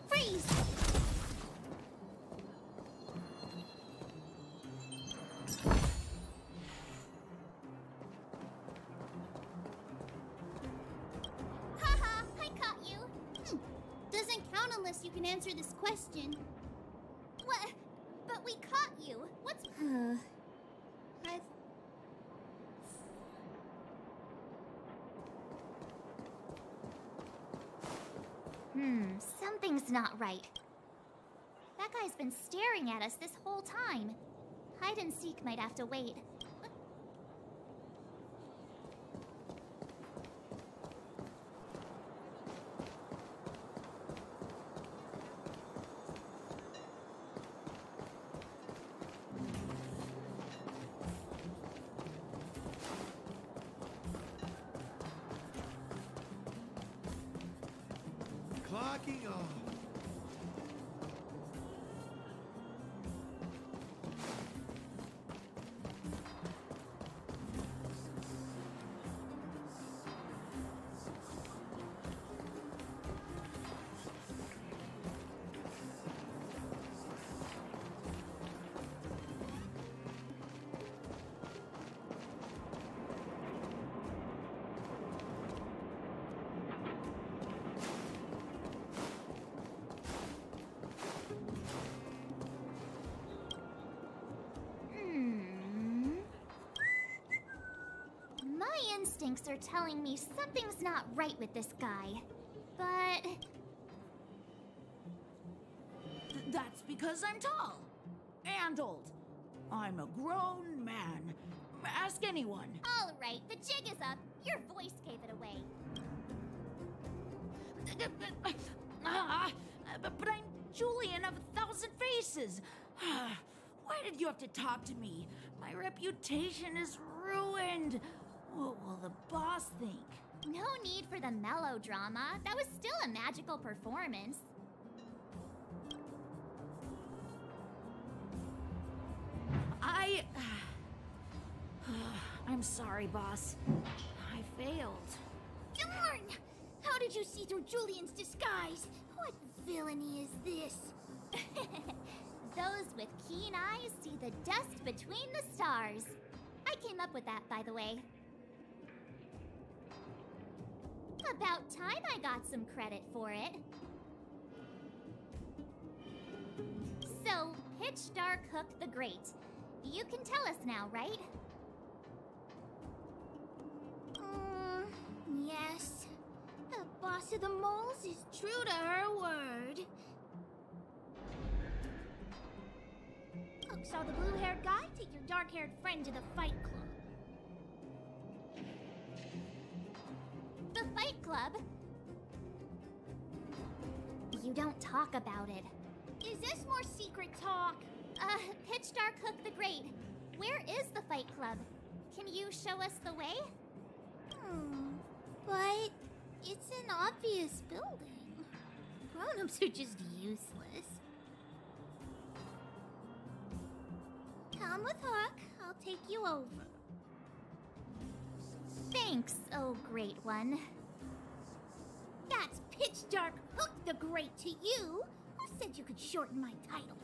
Speaker 13: Freeze!
Speaker 7: Haha, I caught you.
Speaker 13: Doesn't count unless you can answer this question.
Speaker 7: What? But we caught you. What's...
Speaker 13: I've...
Speaker 7: Something's not right. That guy's been staring at us this whole time. Hide and seek might have to wait.
Speaker 2: Clocking off.
Speaker 7: My instincts are telling me something's not right with this guy. But...
Speaker 21: That's because I'm tall. And old. I'm a grown man. Ask anyone.
Speaker 7: All right, the jig is up. Your voice gave it away.
Speaker 21: But I'm Julian of 1,000 Faces. Why did you have to talk to me? My reputation is ruined. What will the boss think?
Speaker 7: No need for the melodrama. That was still a magical performance.
Speaker 21: I'm sorry, boss. I failed.
Speaker 13: Darn! How did you see through Julian's disguise? What villainy is this?
Speaker 7: Those with keen eyes see the dust between the stars. I came up with that, by the way. About time I got some credit for it. So, Pitch Dark Hook the Great. You can tell us now, right?
Speaker 13: Yes. The boss of the moles is true to her word. Hook saw the blue-haired guy take your dark-haired friend to the Fight Club.
Speaker 7: The Fight Club? You don't talk about it.
Speaker 13: Is this more secret talk?
Speaker 7: Pitch Dark Hook the Great. Where is the Fight Club? Can you show us the way?
Speaker 13: But it's an obvious building. Grown-ups are just useless. Come with Hook. I'll take you over.
Speaker 7: Thanks, oh great one.
Speaker 13: That's Pitch Dark Hook the Great to you. Who said you could shorten my title?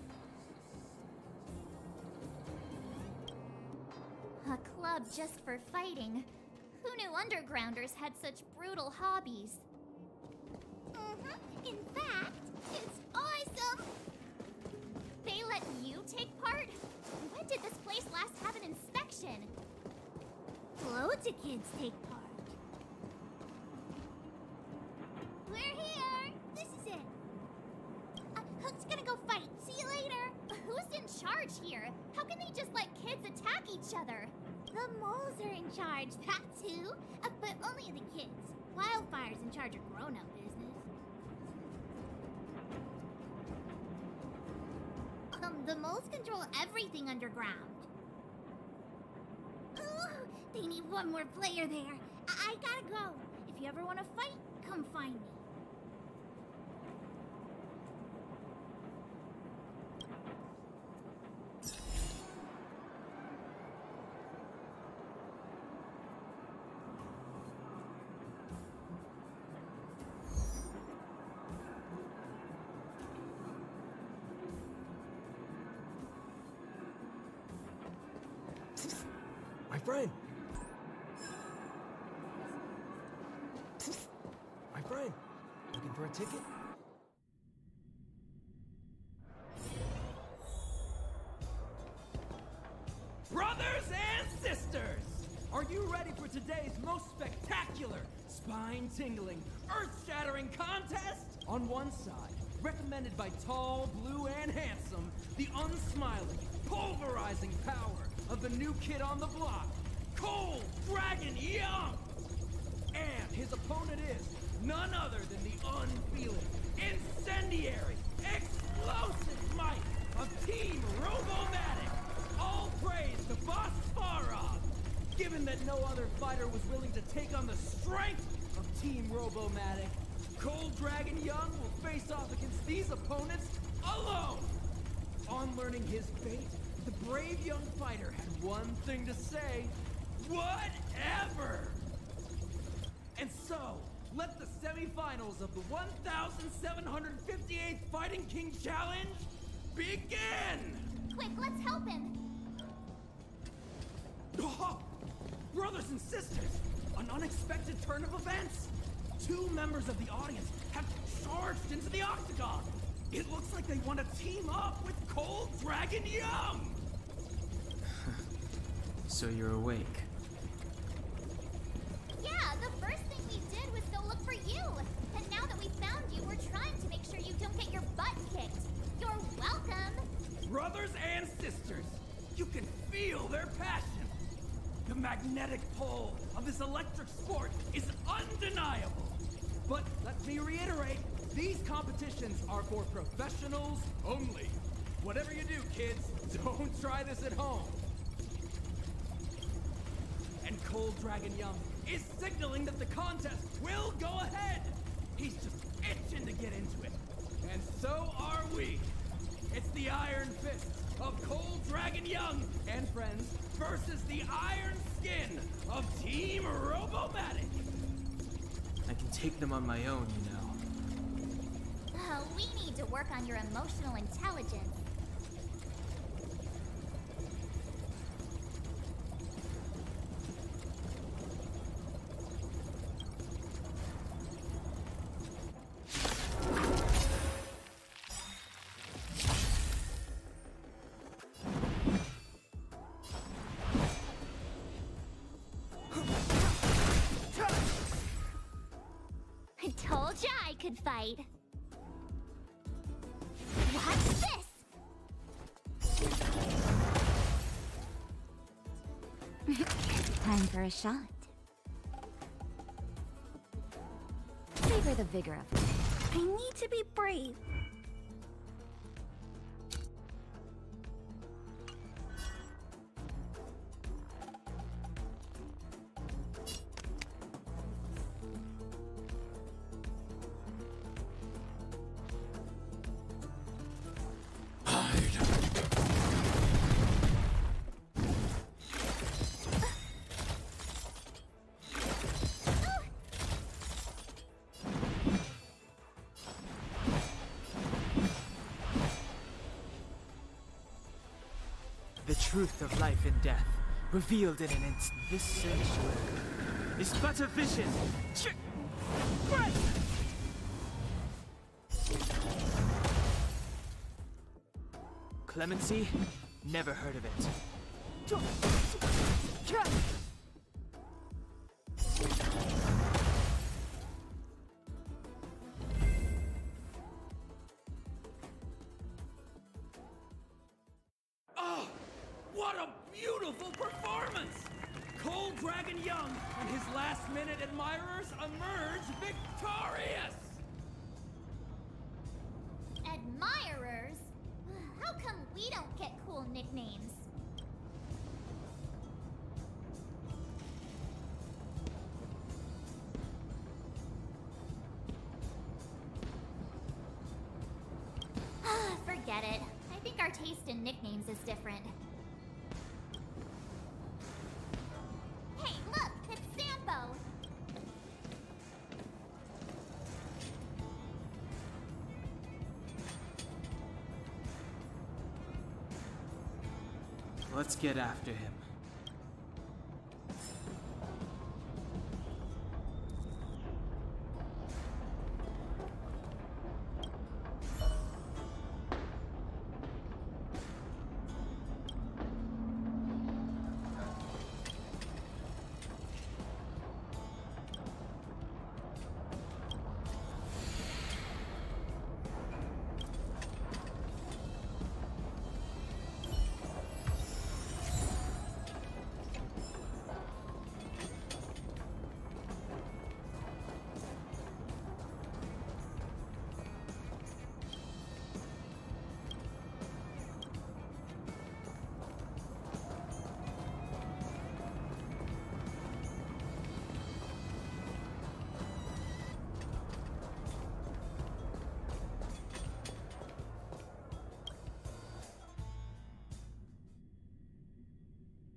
Speaker 7: A club just for fighting. Who knew undergrounders had such brutal hobbies?
Speaker 13: In fact, it's awesome!
Speaker 7: They let you take part? When did this place last have an inspection?
Speaker 13: Loads of kids take part.
Speaker 7: We're here!
Speaker 13: This is it. Hook's gonna go fight. See you later.
Speaker 7: Who's in charge here? How can they just let kids attack each other?
Speaker 13: The moles are in charge, that's who. But only the kids. Wildfire's in charge of grown-up business. The moles control everything underground. Ooh, they need one more player there. I gotta go. If you ever want to fight, come find me.
Speaker 12: My friend! My friend! Looking for a ticket?
Speaker 1: Brothers and sisters! Are you ready for today's most spectacular, spine-tingling, earth-shattering contest? On one side, recommended by tall, blue, and handsome, the unsmiling, pulverizing power of the new kid on the block, Cold Dragon Young! And his opponent is none other than the unfeeling, incendiary, explosive might of Team Robomatic! All praise to Boss Farah! Given that no other fighter was willing to take on the strength of Team Robomatic, Cold Dragon Young will face off against these opponents alone! On learning his fate, the brave young fighter had one thing to say: whatever! And so, let the semifinals of the 1758th Fighting King Challenge begin!
Speaker 7: Quick, let's help him!
Speaker 1: Oh, brothers and sisters, an unexpected turn of events! Two members of the audience have charged into the octagon! It looks like they want to team up with Cold Dragon Young!
Speaker 5: So you're awake.
Speaker 7: Yeah, the first thing we did was go look for you. And now that we found you, we're trying to make sure you don't get your butt kicked. You're welcome.
Speaker 1: Brothers and sisters, you can feel their passion. The magnetic pull of this electric sport is undeniable. But let me reiterate, these competitions are for professionals only. Whatever you do, kids, don't try this at home. And Cold Dragon Young is signaling that the contest will go ahead. He's just itching to get into it. And so are we. It's the Iron Fist of Cold Dragon Young and friends versus the Iron Skin of Team Robomatic.
Speaker 5: I can take them on my own, you know.
Speaker 7: We need to work on your emotional intelligence. I told ya I could fight. Watch this!
Speaker 8: Time for a shot. Savor the vigor of it.
Speaker 13: I need to be brave.
Speaker 5: The truth of life and death revealed in an instant. This sanctuary is but a vision. Clemency? Never heard of it.
Speaker 1: Oh, what a beautiful performance! Cold Dragon Young and his last-minute admirers emerge victorious!
Speaker 7: Admirers? How come we don't get cool nicknames? Forget it. I think our taste in nicknames is different. Hey, look! It's Sampo!
Speaker 5: Let's get after him.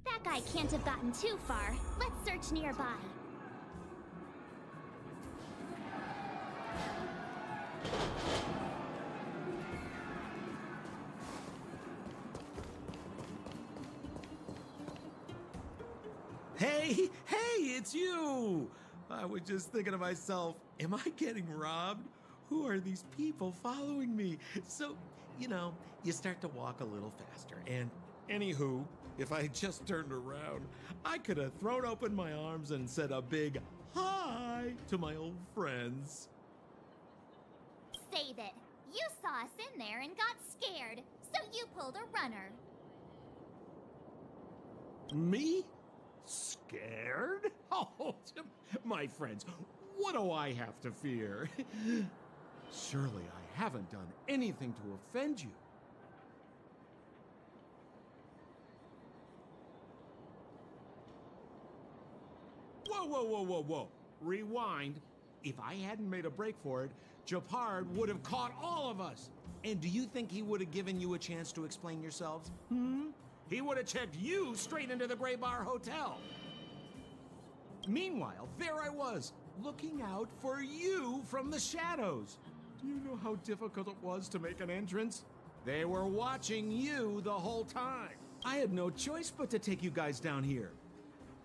Speaker 7: That guy can't have gotten too far. Let's search nearby.
Speaker 10: Hey, it's you! I was just thinking to myself, am I getting robbed? Who are these people following me? So, you start to walk a little faster, and anywho, if I had just turned around, I could have thrown open my arms and said a big hi to my old friends.
Speaker 7: Save it. You saw us in there and got scared, so you pulled a runner.
Speaker 10: Me? Scared? Oh, my friends, what do I have to fear? Surely I haven't done anything to offend you. Whoa. Rewind. If I hadn't made a break for it, Gepard would have caught all of us. And do you think he would have given you a chance to explain yourselves? He would have checked you straight into the Gray Bar Hotel. Meanwhile, there I was, looking out for you from the shadows. Do you know how difficult it was to make an entrance? They were watching you the whole time. I had no choice but to take you guys down here.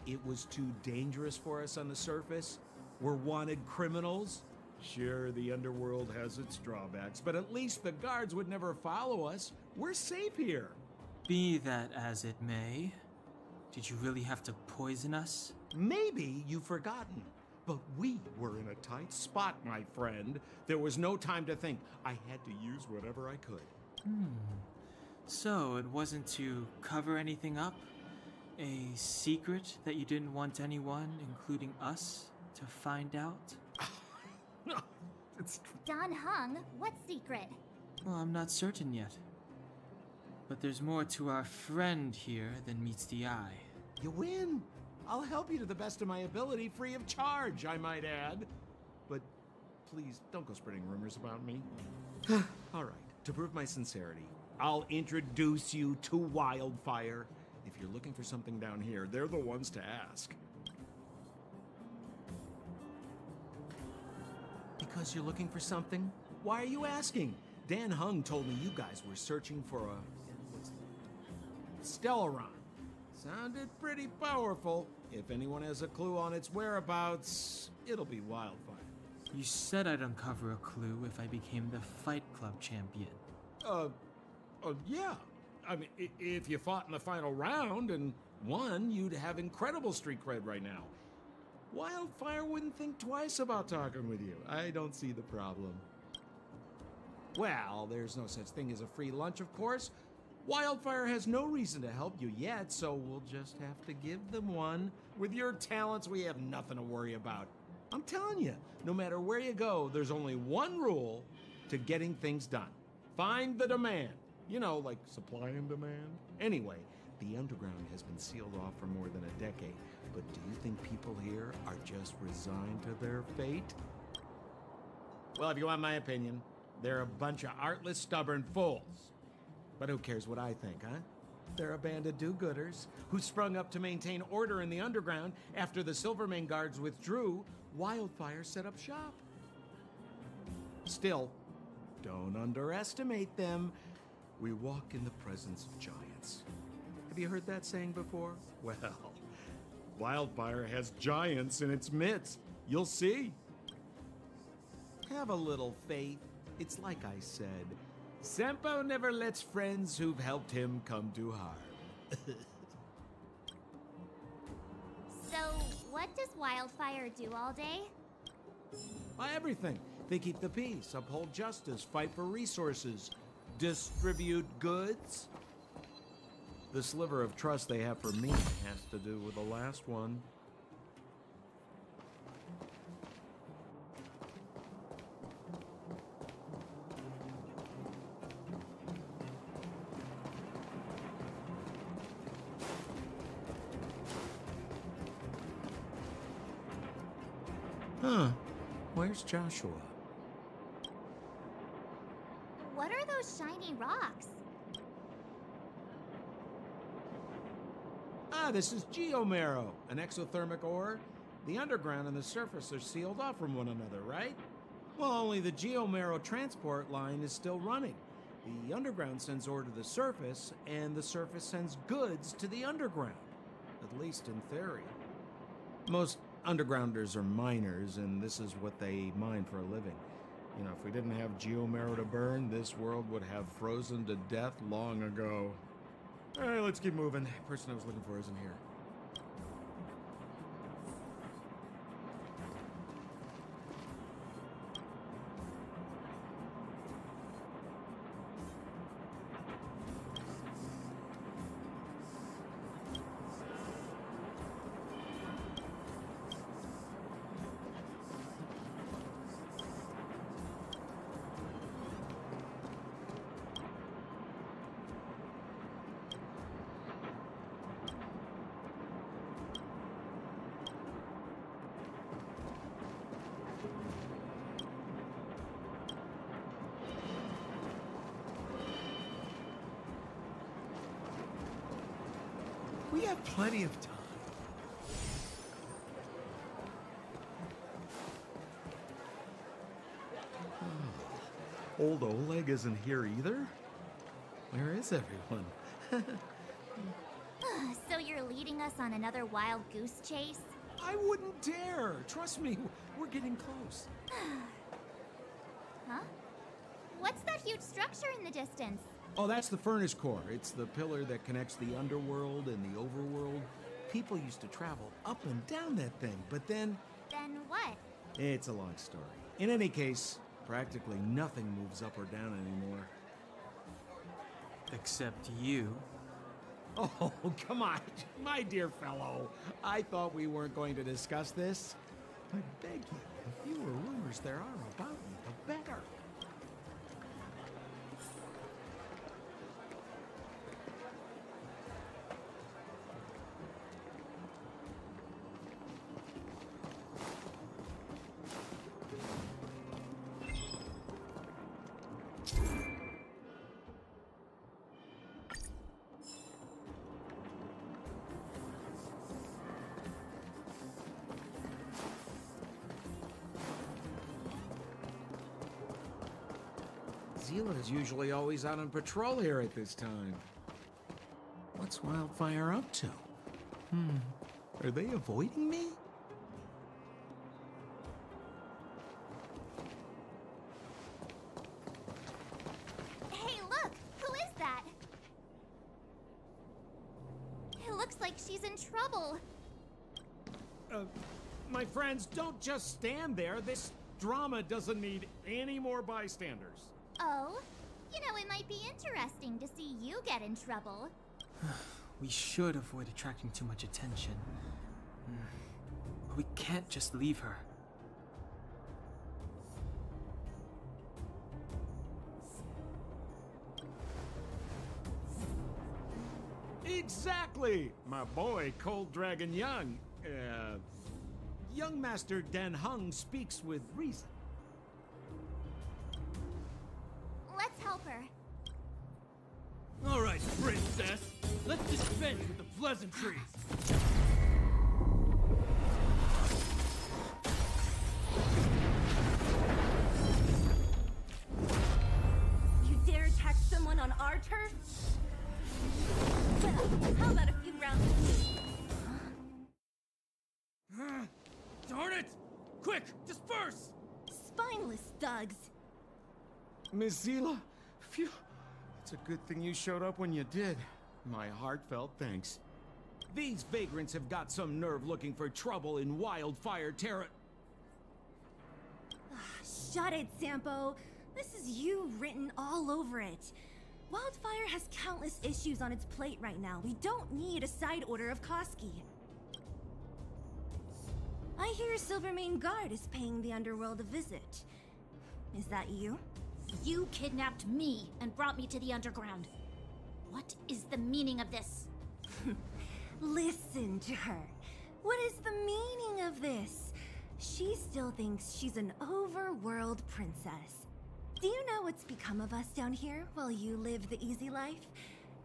Speaker 10: It was too dangerous for us on the surface. We're wanted criminals. Sure, the underworld has its drawbacks, but at least the guards would never follow us. We're safe here.
Speaker 5: Be that as it may, did you really have to poison us?
Speaker 10: Maybe you've forgotten, but we were in a tight spot, my friend. There was no time to think. I had to use whatever I could.
Speaker 5: So it wasn't to cover anything up? A secret that you didn't want anyone, including us, to find out?
Speaker 10: No, it's...
Speaker 7: Don Heng, what secret?
Speaker 5: Well, I'm not certain yet. But there's more to our friend here than meets the eye.
Speaker 10: You win. I'll help you to the best of my ability, free of charge, I might add. But please, don't go spreading rumors about me. All right, to prove my sincerity, I'll introduce you to Wildfire. If you're looking for something down here, they're the ones to ask. Because you're looking for something? Why are you asking? Dan Heng told me you guys were searching for a... Stellaron. Sounded pretty powerful. If anyone has a clue on its whereabouts, it'll be Wildfire.
Speaker 5: You said I'd uncover a clue if I became the Fight Club champion.
Speaker 10: Yeah. I mean, if you fought in the final round and won, you'd have incredible street cred right now. Wildfire wouldn't think twice about talking with you. I don't see the problem. Well, there's no such thing as a free lunch, of course. Wildfire has no reason to help you yet, so we'll just have to give them one. With your talents, we have nothing to worry about. I'm telling you, no matter where you go, there's only one rule to getting things done. Find the demand. You know, like supply and demand. Anyway, the underground has been sealed off for more than a decade, but do you think people here are just resigned to their fate? Well, if you want my opinion, they're a bunch of artless, stubborn fools. But who cares what I think, huh? They're a band of do-gooders who sprung up to maintain order in the underground. After the Silvermane guards withdrew, Wildfire set up shop. Still, don't underestimate them. We walk in the presence of giants. Have you heard that saying before? Well, Wildfire has giants in its midst. You'll see. Have a little faith. It's like I said. Sampo never lets friends who've helped him come to harm.
Speaker 7: So, what does Wildfire do all day?
Speaker 10: Everything. They keep the peace, uphold justice, fight for resources, distribute goods. The sliver of trust they have for me has to do with the last one. Huh. Where's Joshua?
Speaker 7: What are those shiny rocks?
Speaker 10: This is geomarrow, an exothermic ore. The underground and the surface are sealed off from one another, right? Well, only the geomarrow transport line is still running. The underground sends ore to the surface, and the surface sends goods to the underground. At least in theory. Most undergrounders are miners, and this is what they mine for a living. You know, if we didn't have geomarrow to burn, this world would have frozen to death long ago. All right, let's keep moving. The person I was looking for isn't here. We have plenty of time. Old Oleg isn't here either? Where is everyone?
Speaker 7: So you're leading us on another wild goose chase?
Speaker 10: I wouldn't dare! Trust me, we're getting close.
Speaker 7: Huh? What's that huge structure in the distance?
Speaker 10: Oh, that's the furnace core. It's the pillar that connects the underworld and the overworld. People used to travel up and down that thing, but then...
Speaker 7: Then what?
Speaker 10: It's a long story. In any case, practically nothing moves up or down anymore.
Speaker 5: Except you.
Speaker 10: Oh, come on, my dear fellow. I thought we weren't going to discuss this. I beg you, the fewer rumors there are about me, the better. Seele is usually always out on patrol here at this time. What's Wildfire up to? Are they avoiding me?
Speaker 7: Hey, look! Who is that? It looks like she's in trouble.
Speaker 10: My friends, don't just stand there. This drama doesn't need any more bystanders.
Speaker 7: Oh? You know, it might be interesting to see you get in trouble.
Speaker 5: We should avoid attracting too much attention. But we can't just leave her.
Speaker 10: Exactly! My boy, Cold Dragon Young. Young Master Dan Heng speaks with reason.
Speaker 7: Let's help her.
Speaker 1: All right, princess. Let's dispense with the pleasantries.
Speaker 11: You dare attack someone on our turf? Well, how about a few rounds with me?
Speaker 1: Darn it! Quick, disperse!
Speaker 11: Spineless thugs.
Speaker 10: Miss Seele, phew. It's a good thing you showed up when you did. My heartfelt thanks. These vagrants have got some nerve looking for trouble in Wildfire Terra.
Speaker 11: Shut it, Sampo. This is you written all over it. Wildfire has countless issues on its plate right now. We don't need a side order of Koski. I hear Silvermane Guard is paying the underworld a visit. Is that you?
Speaker 7: You kidnapped me and brought me to the underground. What is the meaning of this?
Speaker 11: Listen to her. What is the meaning of this? She still thinks she's an overworld princess. Do you know what's become of us down here while you live the easy life?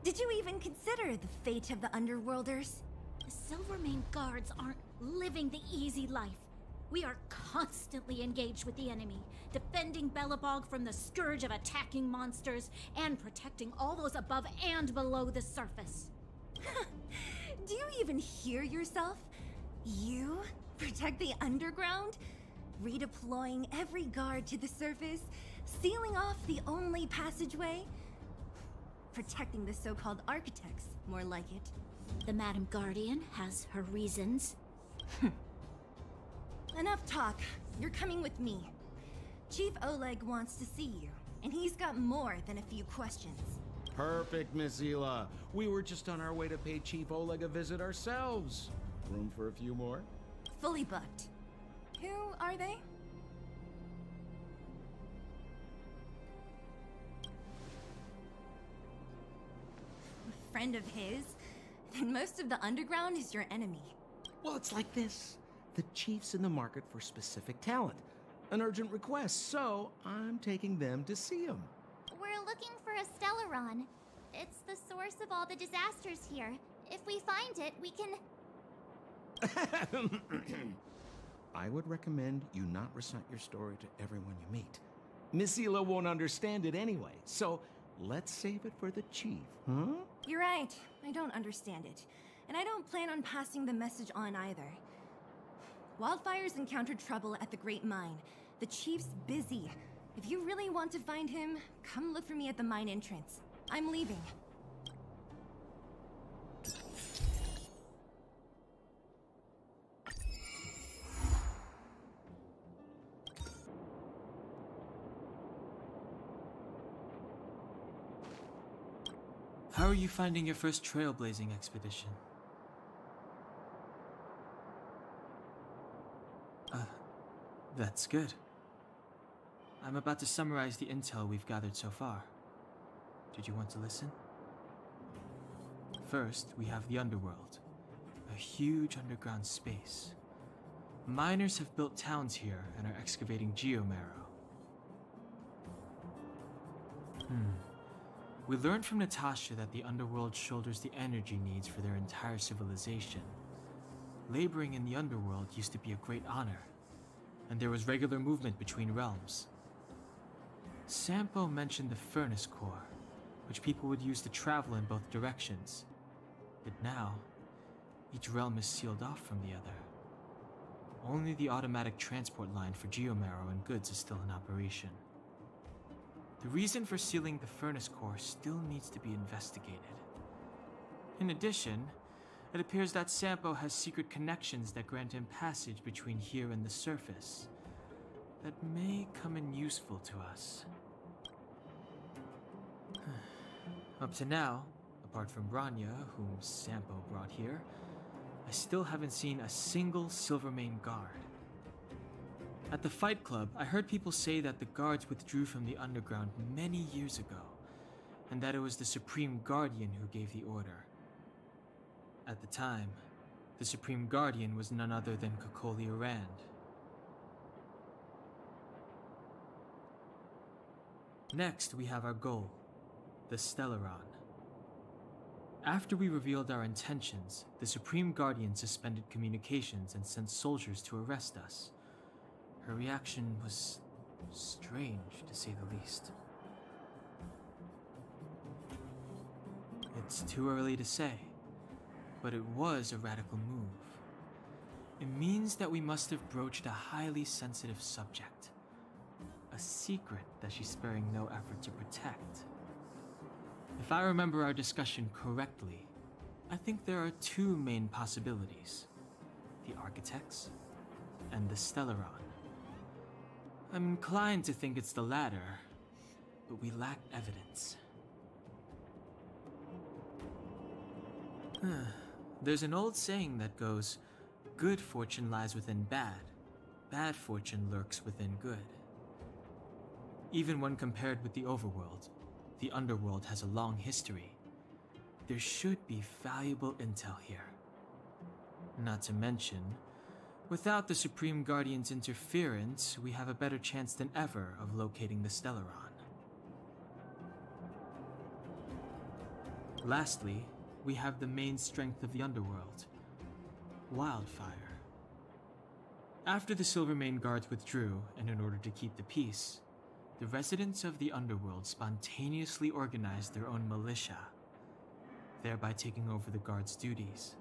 Speaker 11: Did you even consider the fate of the underworlders?
Speaker 7: The Silvermane Guards aren't living the easy life. We are constantly engaged with the enemy, defending Belobog from the scourge of attacking monsters and protecting all those above and below the surface.
Speaker 11: Do you even hear yourself? You protect the underground? Redeploying every guard to the surface? Sealing off the only passageway? Protecting the so-called architects, more like it.
Speaker 7: The Madam Guardian has her reasons.
Speaker 11: Enough talk. You're coming with me. Chief Oleg wants to see you, and he's got more than a few questions.
Speaker 10: Perfect, Miss Seele. We were just on our way to pay Chief Oleg a visit ourselves. Room for a few more?
Speaker 11: Fully booked. Who are they? A friend of his? Then most of the underground is your enemy.
Speaker 10: Well, it's like this. The chief's in the market for specific talent. An urgent request, so I'm taking them to see him.
Speaker 7: We're looking for a Stellaron. It's the source of all the disasters here. If we find it, we can...
Speaker 10: I would recommend you not recite your story to everyone you meet. Miss Seele won't understand it anyway, so let's save it for the chief, huh?
Speaker 11: You're right. I don't understand it. And I don't plan on passing the message on either. Wildfire's encountered trouble at the Great Mine. The chief's busy. If you really want to find him, come look for me at the mine entrance. I'm leaving.
Speaker 5: How are you finding your first trailblazing expedition? That's good. I'm about to summarize the intel we've gathered so far. Did you want to listen? First, we have the underworld. A huge underground space. Miners have built towns here and are excavating geomarrow. We learned from Natasha that the underworld shoulders the energy needs for their entire civilization. Laboring in the underworld used to be a great honor, and there was regular movement between realms. Sampo mentioned the furnace core, which people would use to travel in both directions. But now, Each realm is sealed off from the other. Only the automatic transport line for geomarrow and goods is still in operation. The reason for sealing the furnace core still needs to be investigated. In addition, it appears that Sampo has secret connections that grant him passage between here and the surface that may come in useful to us. Up to now, apart from Bronya, whom Sampo brought here, I still haven't seen a single Silvermane guard. At the Fight Club, I heard people say that the guards withdrew from the underground many years ago, and that it was the Supreme Guardian who gave the order. At the time, the Supreme Guardian was none other than Cocolia Rand. Next, we have our goal, the Stellaron. After we revealed our intentions, the Supreme Guardian suspended communications and sent soldiers to arrest us. Her reaction was strange, to say the least. It's too early to say, but it was a radical move. It means that we must have broached a highly sensitive subject, a secret that she's sparing no effort to protect. If I remember our discussion correctly, I think there are two main possibilities: the Architects and the Stellaron. I'm inclined to think it's the latter, but we lack evidence. There's an old saying that goes, good fortune lies within bad, bad fortune lurks within good. Even when compared with the overworld, the underworld has a long history. There should be valuable intel here. Not to mention, without the Supreme Guardian's interference, we have a better chance than ever of locating the Stellaron. Lastly, we have the main strength of the underworld, wildfire. After the Silvermane guards withdrew, and in order to keep the peace, the residents of the underworld spontaneously organized their own militia, thereby taking over the guards' duties.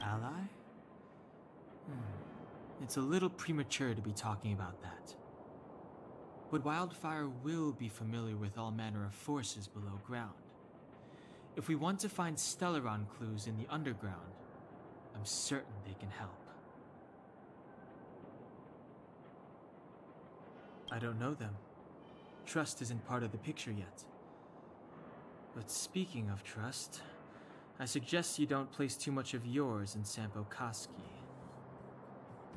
Speaker 5: Ally? It's a little premature to be talking about that. But Wildfire will be familiar with all manner of forces below ground. If we want to find Stellaron clues in the underground, I'm certain they can help. I don't know them. Trust isn't part of the picture yet. But speaking of trust, I suggest you don't place too much of yours in Sampo Koski.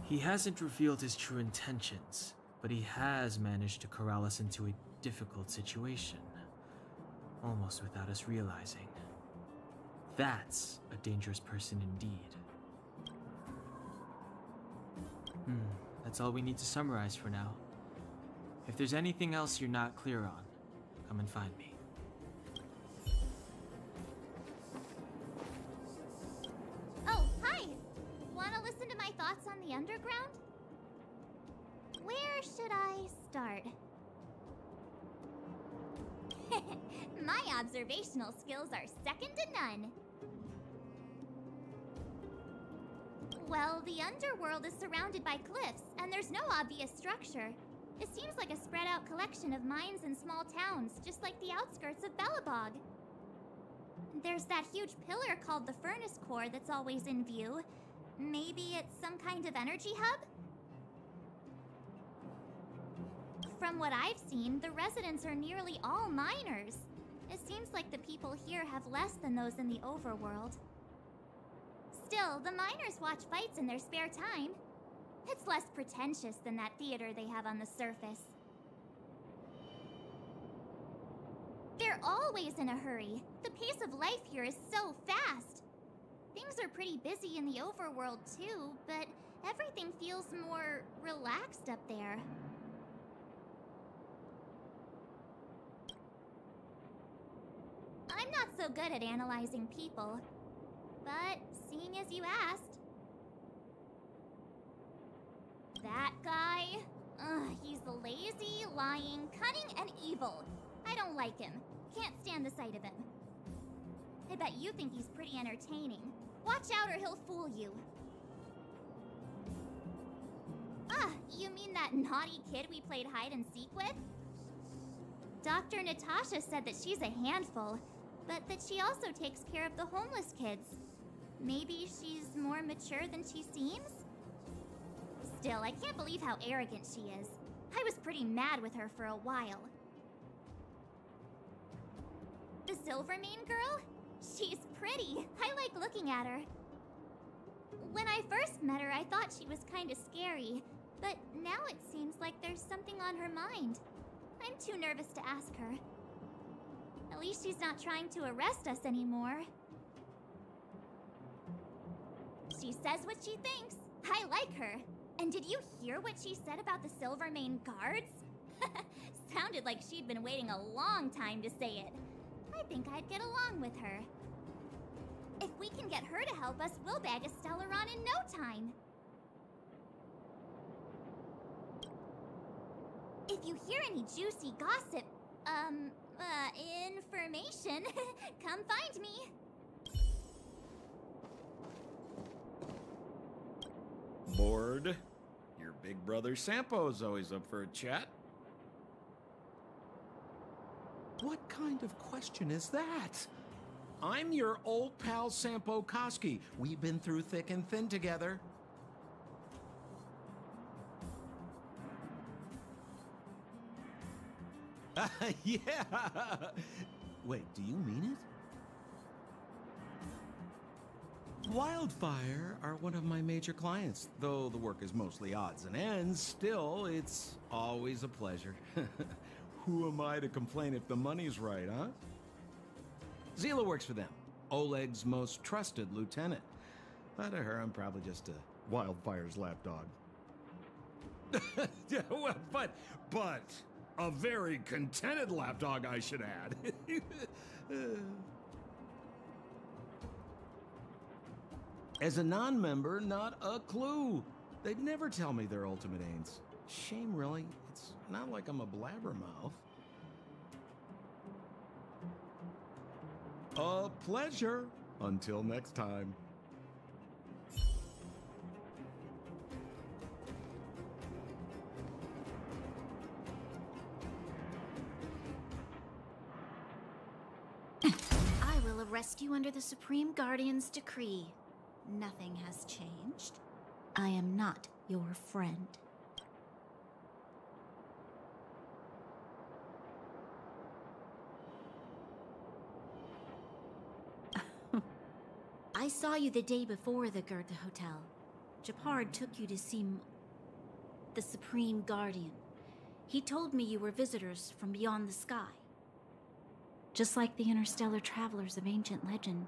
Speaker 5: He hasn't revealed his true intentions, but he has managed to corral us into a difficult situation, almost without us realizing. That's a dangerous person indeed. That's all we need to summarize for now. If there's anything else you're not clear on, come and find me.
Speaker 7: Oh, hi! Wanna listen to my thoughts on the underground? Where should I start? My observational skills are second to none. Well, the underworld is surrounded by cliffs, and there's no obvious structure. It seems like a spread-out collection of mines and small towns, just like the outskirts of Belobog. There's that huge pillar called the Furnace Core that's always in view. Maybe it's some kind of energy hub? From what I've seen, the residents are nearly all miners. It seems like the people here have less than those in the overworld. Still, the miners watch fights in their spare time. It's less pretentious than that theater they have on the surface. They're always in a hurry. The pace of life here is so fast. Things are pretty busy in the overworld too, but everything feels more relaxed up there. I'm not so good at analyzing people, but seeing as you asked... That guy? He's lazy, lying, cunning, and evil. I don't like him. Can't stand the sight of him. I bet you think he's pretty entertaining. Watch out or he'll fool you. Ah, you mean that naughty kid we played hide and seek with? Dr. Natasha said that she's a handful, but that she also takes care of the homeless kids. Maybe she's more mature than she seems? Still, I can't believe how arrogant she is. I was pretty mad with her for a while. The Silvermane girl? She's pretty. I like looking at her. When I first met her, I thought she was kinda scary, but now it seems like there's something on her mind. I'm too nervous to ask her. At least she's not trying to arrest us anymore. She says what she thinks. I like her. And did you hear what she said about the Silvermane guards? Sounded like she'd been waiting a long time to say it. I think I'd get along with her. If we can get her to help us, we'll bag a Stellaron in no time. If you hear any juicy gossip, information, come find me.
Speaker 10: Bored? Your big brother Sampo's always up for a chat. What kind of question is that? I'm your old pal Sampo Koski. We've been through thick and thin together. Yeah. Wait, do you mean it? Wildfire are one of my major clients. Though the work is mostly odds and ends, still, it's always a pleasure. Who am I to complain if the money's right, huh? Seele works for them, Oleg's most trusted lieutenant. But to her, I'm probably just a Wildfire's lapdog. Yeah, well, but a very contented lapdog, I should add. As a non-member, not a clue. They'd never tell me their ultimate aims. Shame, really. It's not like I'm a blabbermouth. A pleasure. Until next time.
Speaker 13: I will arrest you under the Supreme Guardian's decree. Nothing has changed. I am not your friend. I saw you the day before the Goethe Hotel. Gepard took you to see the Supreme Guardian. He told me you were visitors from beyond the sky. Just like the interstellar travelers of ancient legend.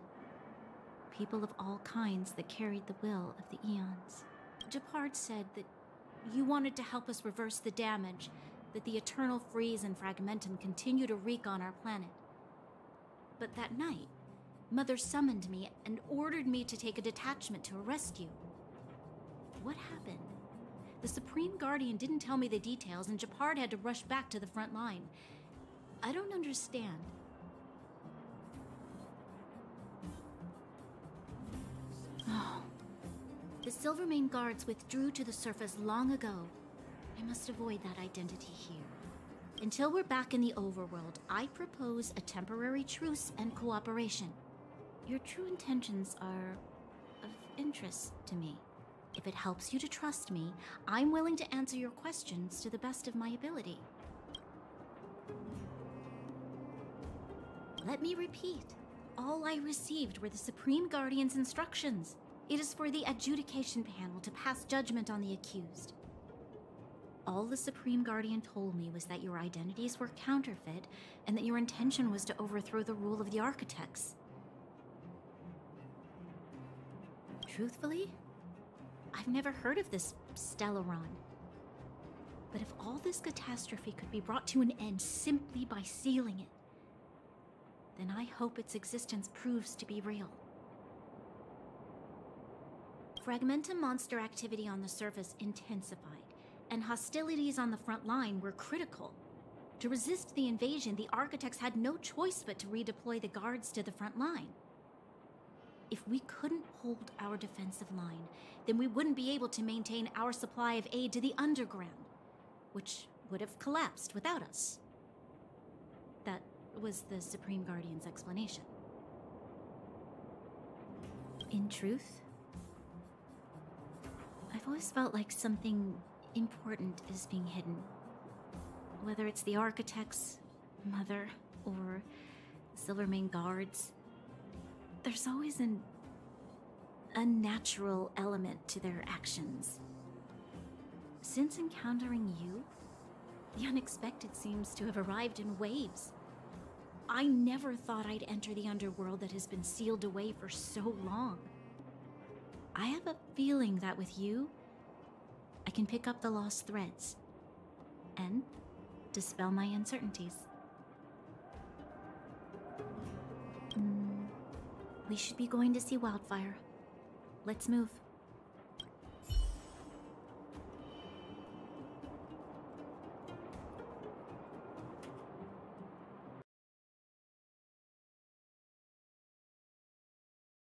Speaker 13: People of all kinds that carried the will of the eons. Gepard said that you wanted to help us reverse the damage that the eternal freeze and fragmentum continue to wreak on our planet. But that night, Mother summoned me and ordered me to take a detachment to arrest you. What happened? The Supreme Guardian didn't tell me the details, and Gepard had to rush back to the front line. I don't understand. Oh. The Silvermane guards withdrew to the surface long ago. I must avoid that identity here. Until we're back in the overworld, I propose a temporary truce and cooperation. Your true intentions are of interest to me. If it helps you to trust me, I'm willing to answer your questions to the best of my ability. Let me repeat. All I received were the Supreme Guardian's instructions. It is for the adjudication panel to pass judgment on the accused. All the Supreme Guardian told me was that your identities were counterfeit and that your intention was to overthrow the rule of the architects. Truthfully, I've never heard of this Stellaron. But if all this catastrophe could be brought to an end simply by sealing it, then I hope its existence proves to be real. Fragmentum monster activity on the surface intensified, and hostilities on the front line were critical. To resist the invasion, the architects had no choice but to redeploy the guards to the front line.
Speaker 4: If we couldn't hold our defensive line, then we wouldn't be able to maintain our supply of aid to the underground, which would have collapsed without us. That was the Supreme Guardian's explanation. In truth, I've always felt like something important is being hidden. Whether it's the Architects, Mother, or the Silvermane Guards, there's always an unnatural element to their actions. Since encountering you, the unexpected seems to have arrived in waves. I never thought I'd enter the underworld that has been sealed away for so long. I have a feeling that with you, I can pick up the lost threads and dispel my uncertainties. We should be going to see Wildfire. Let's move.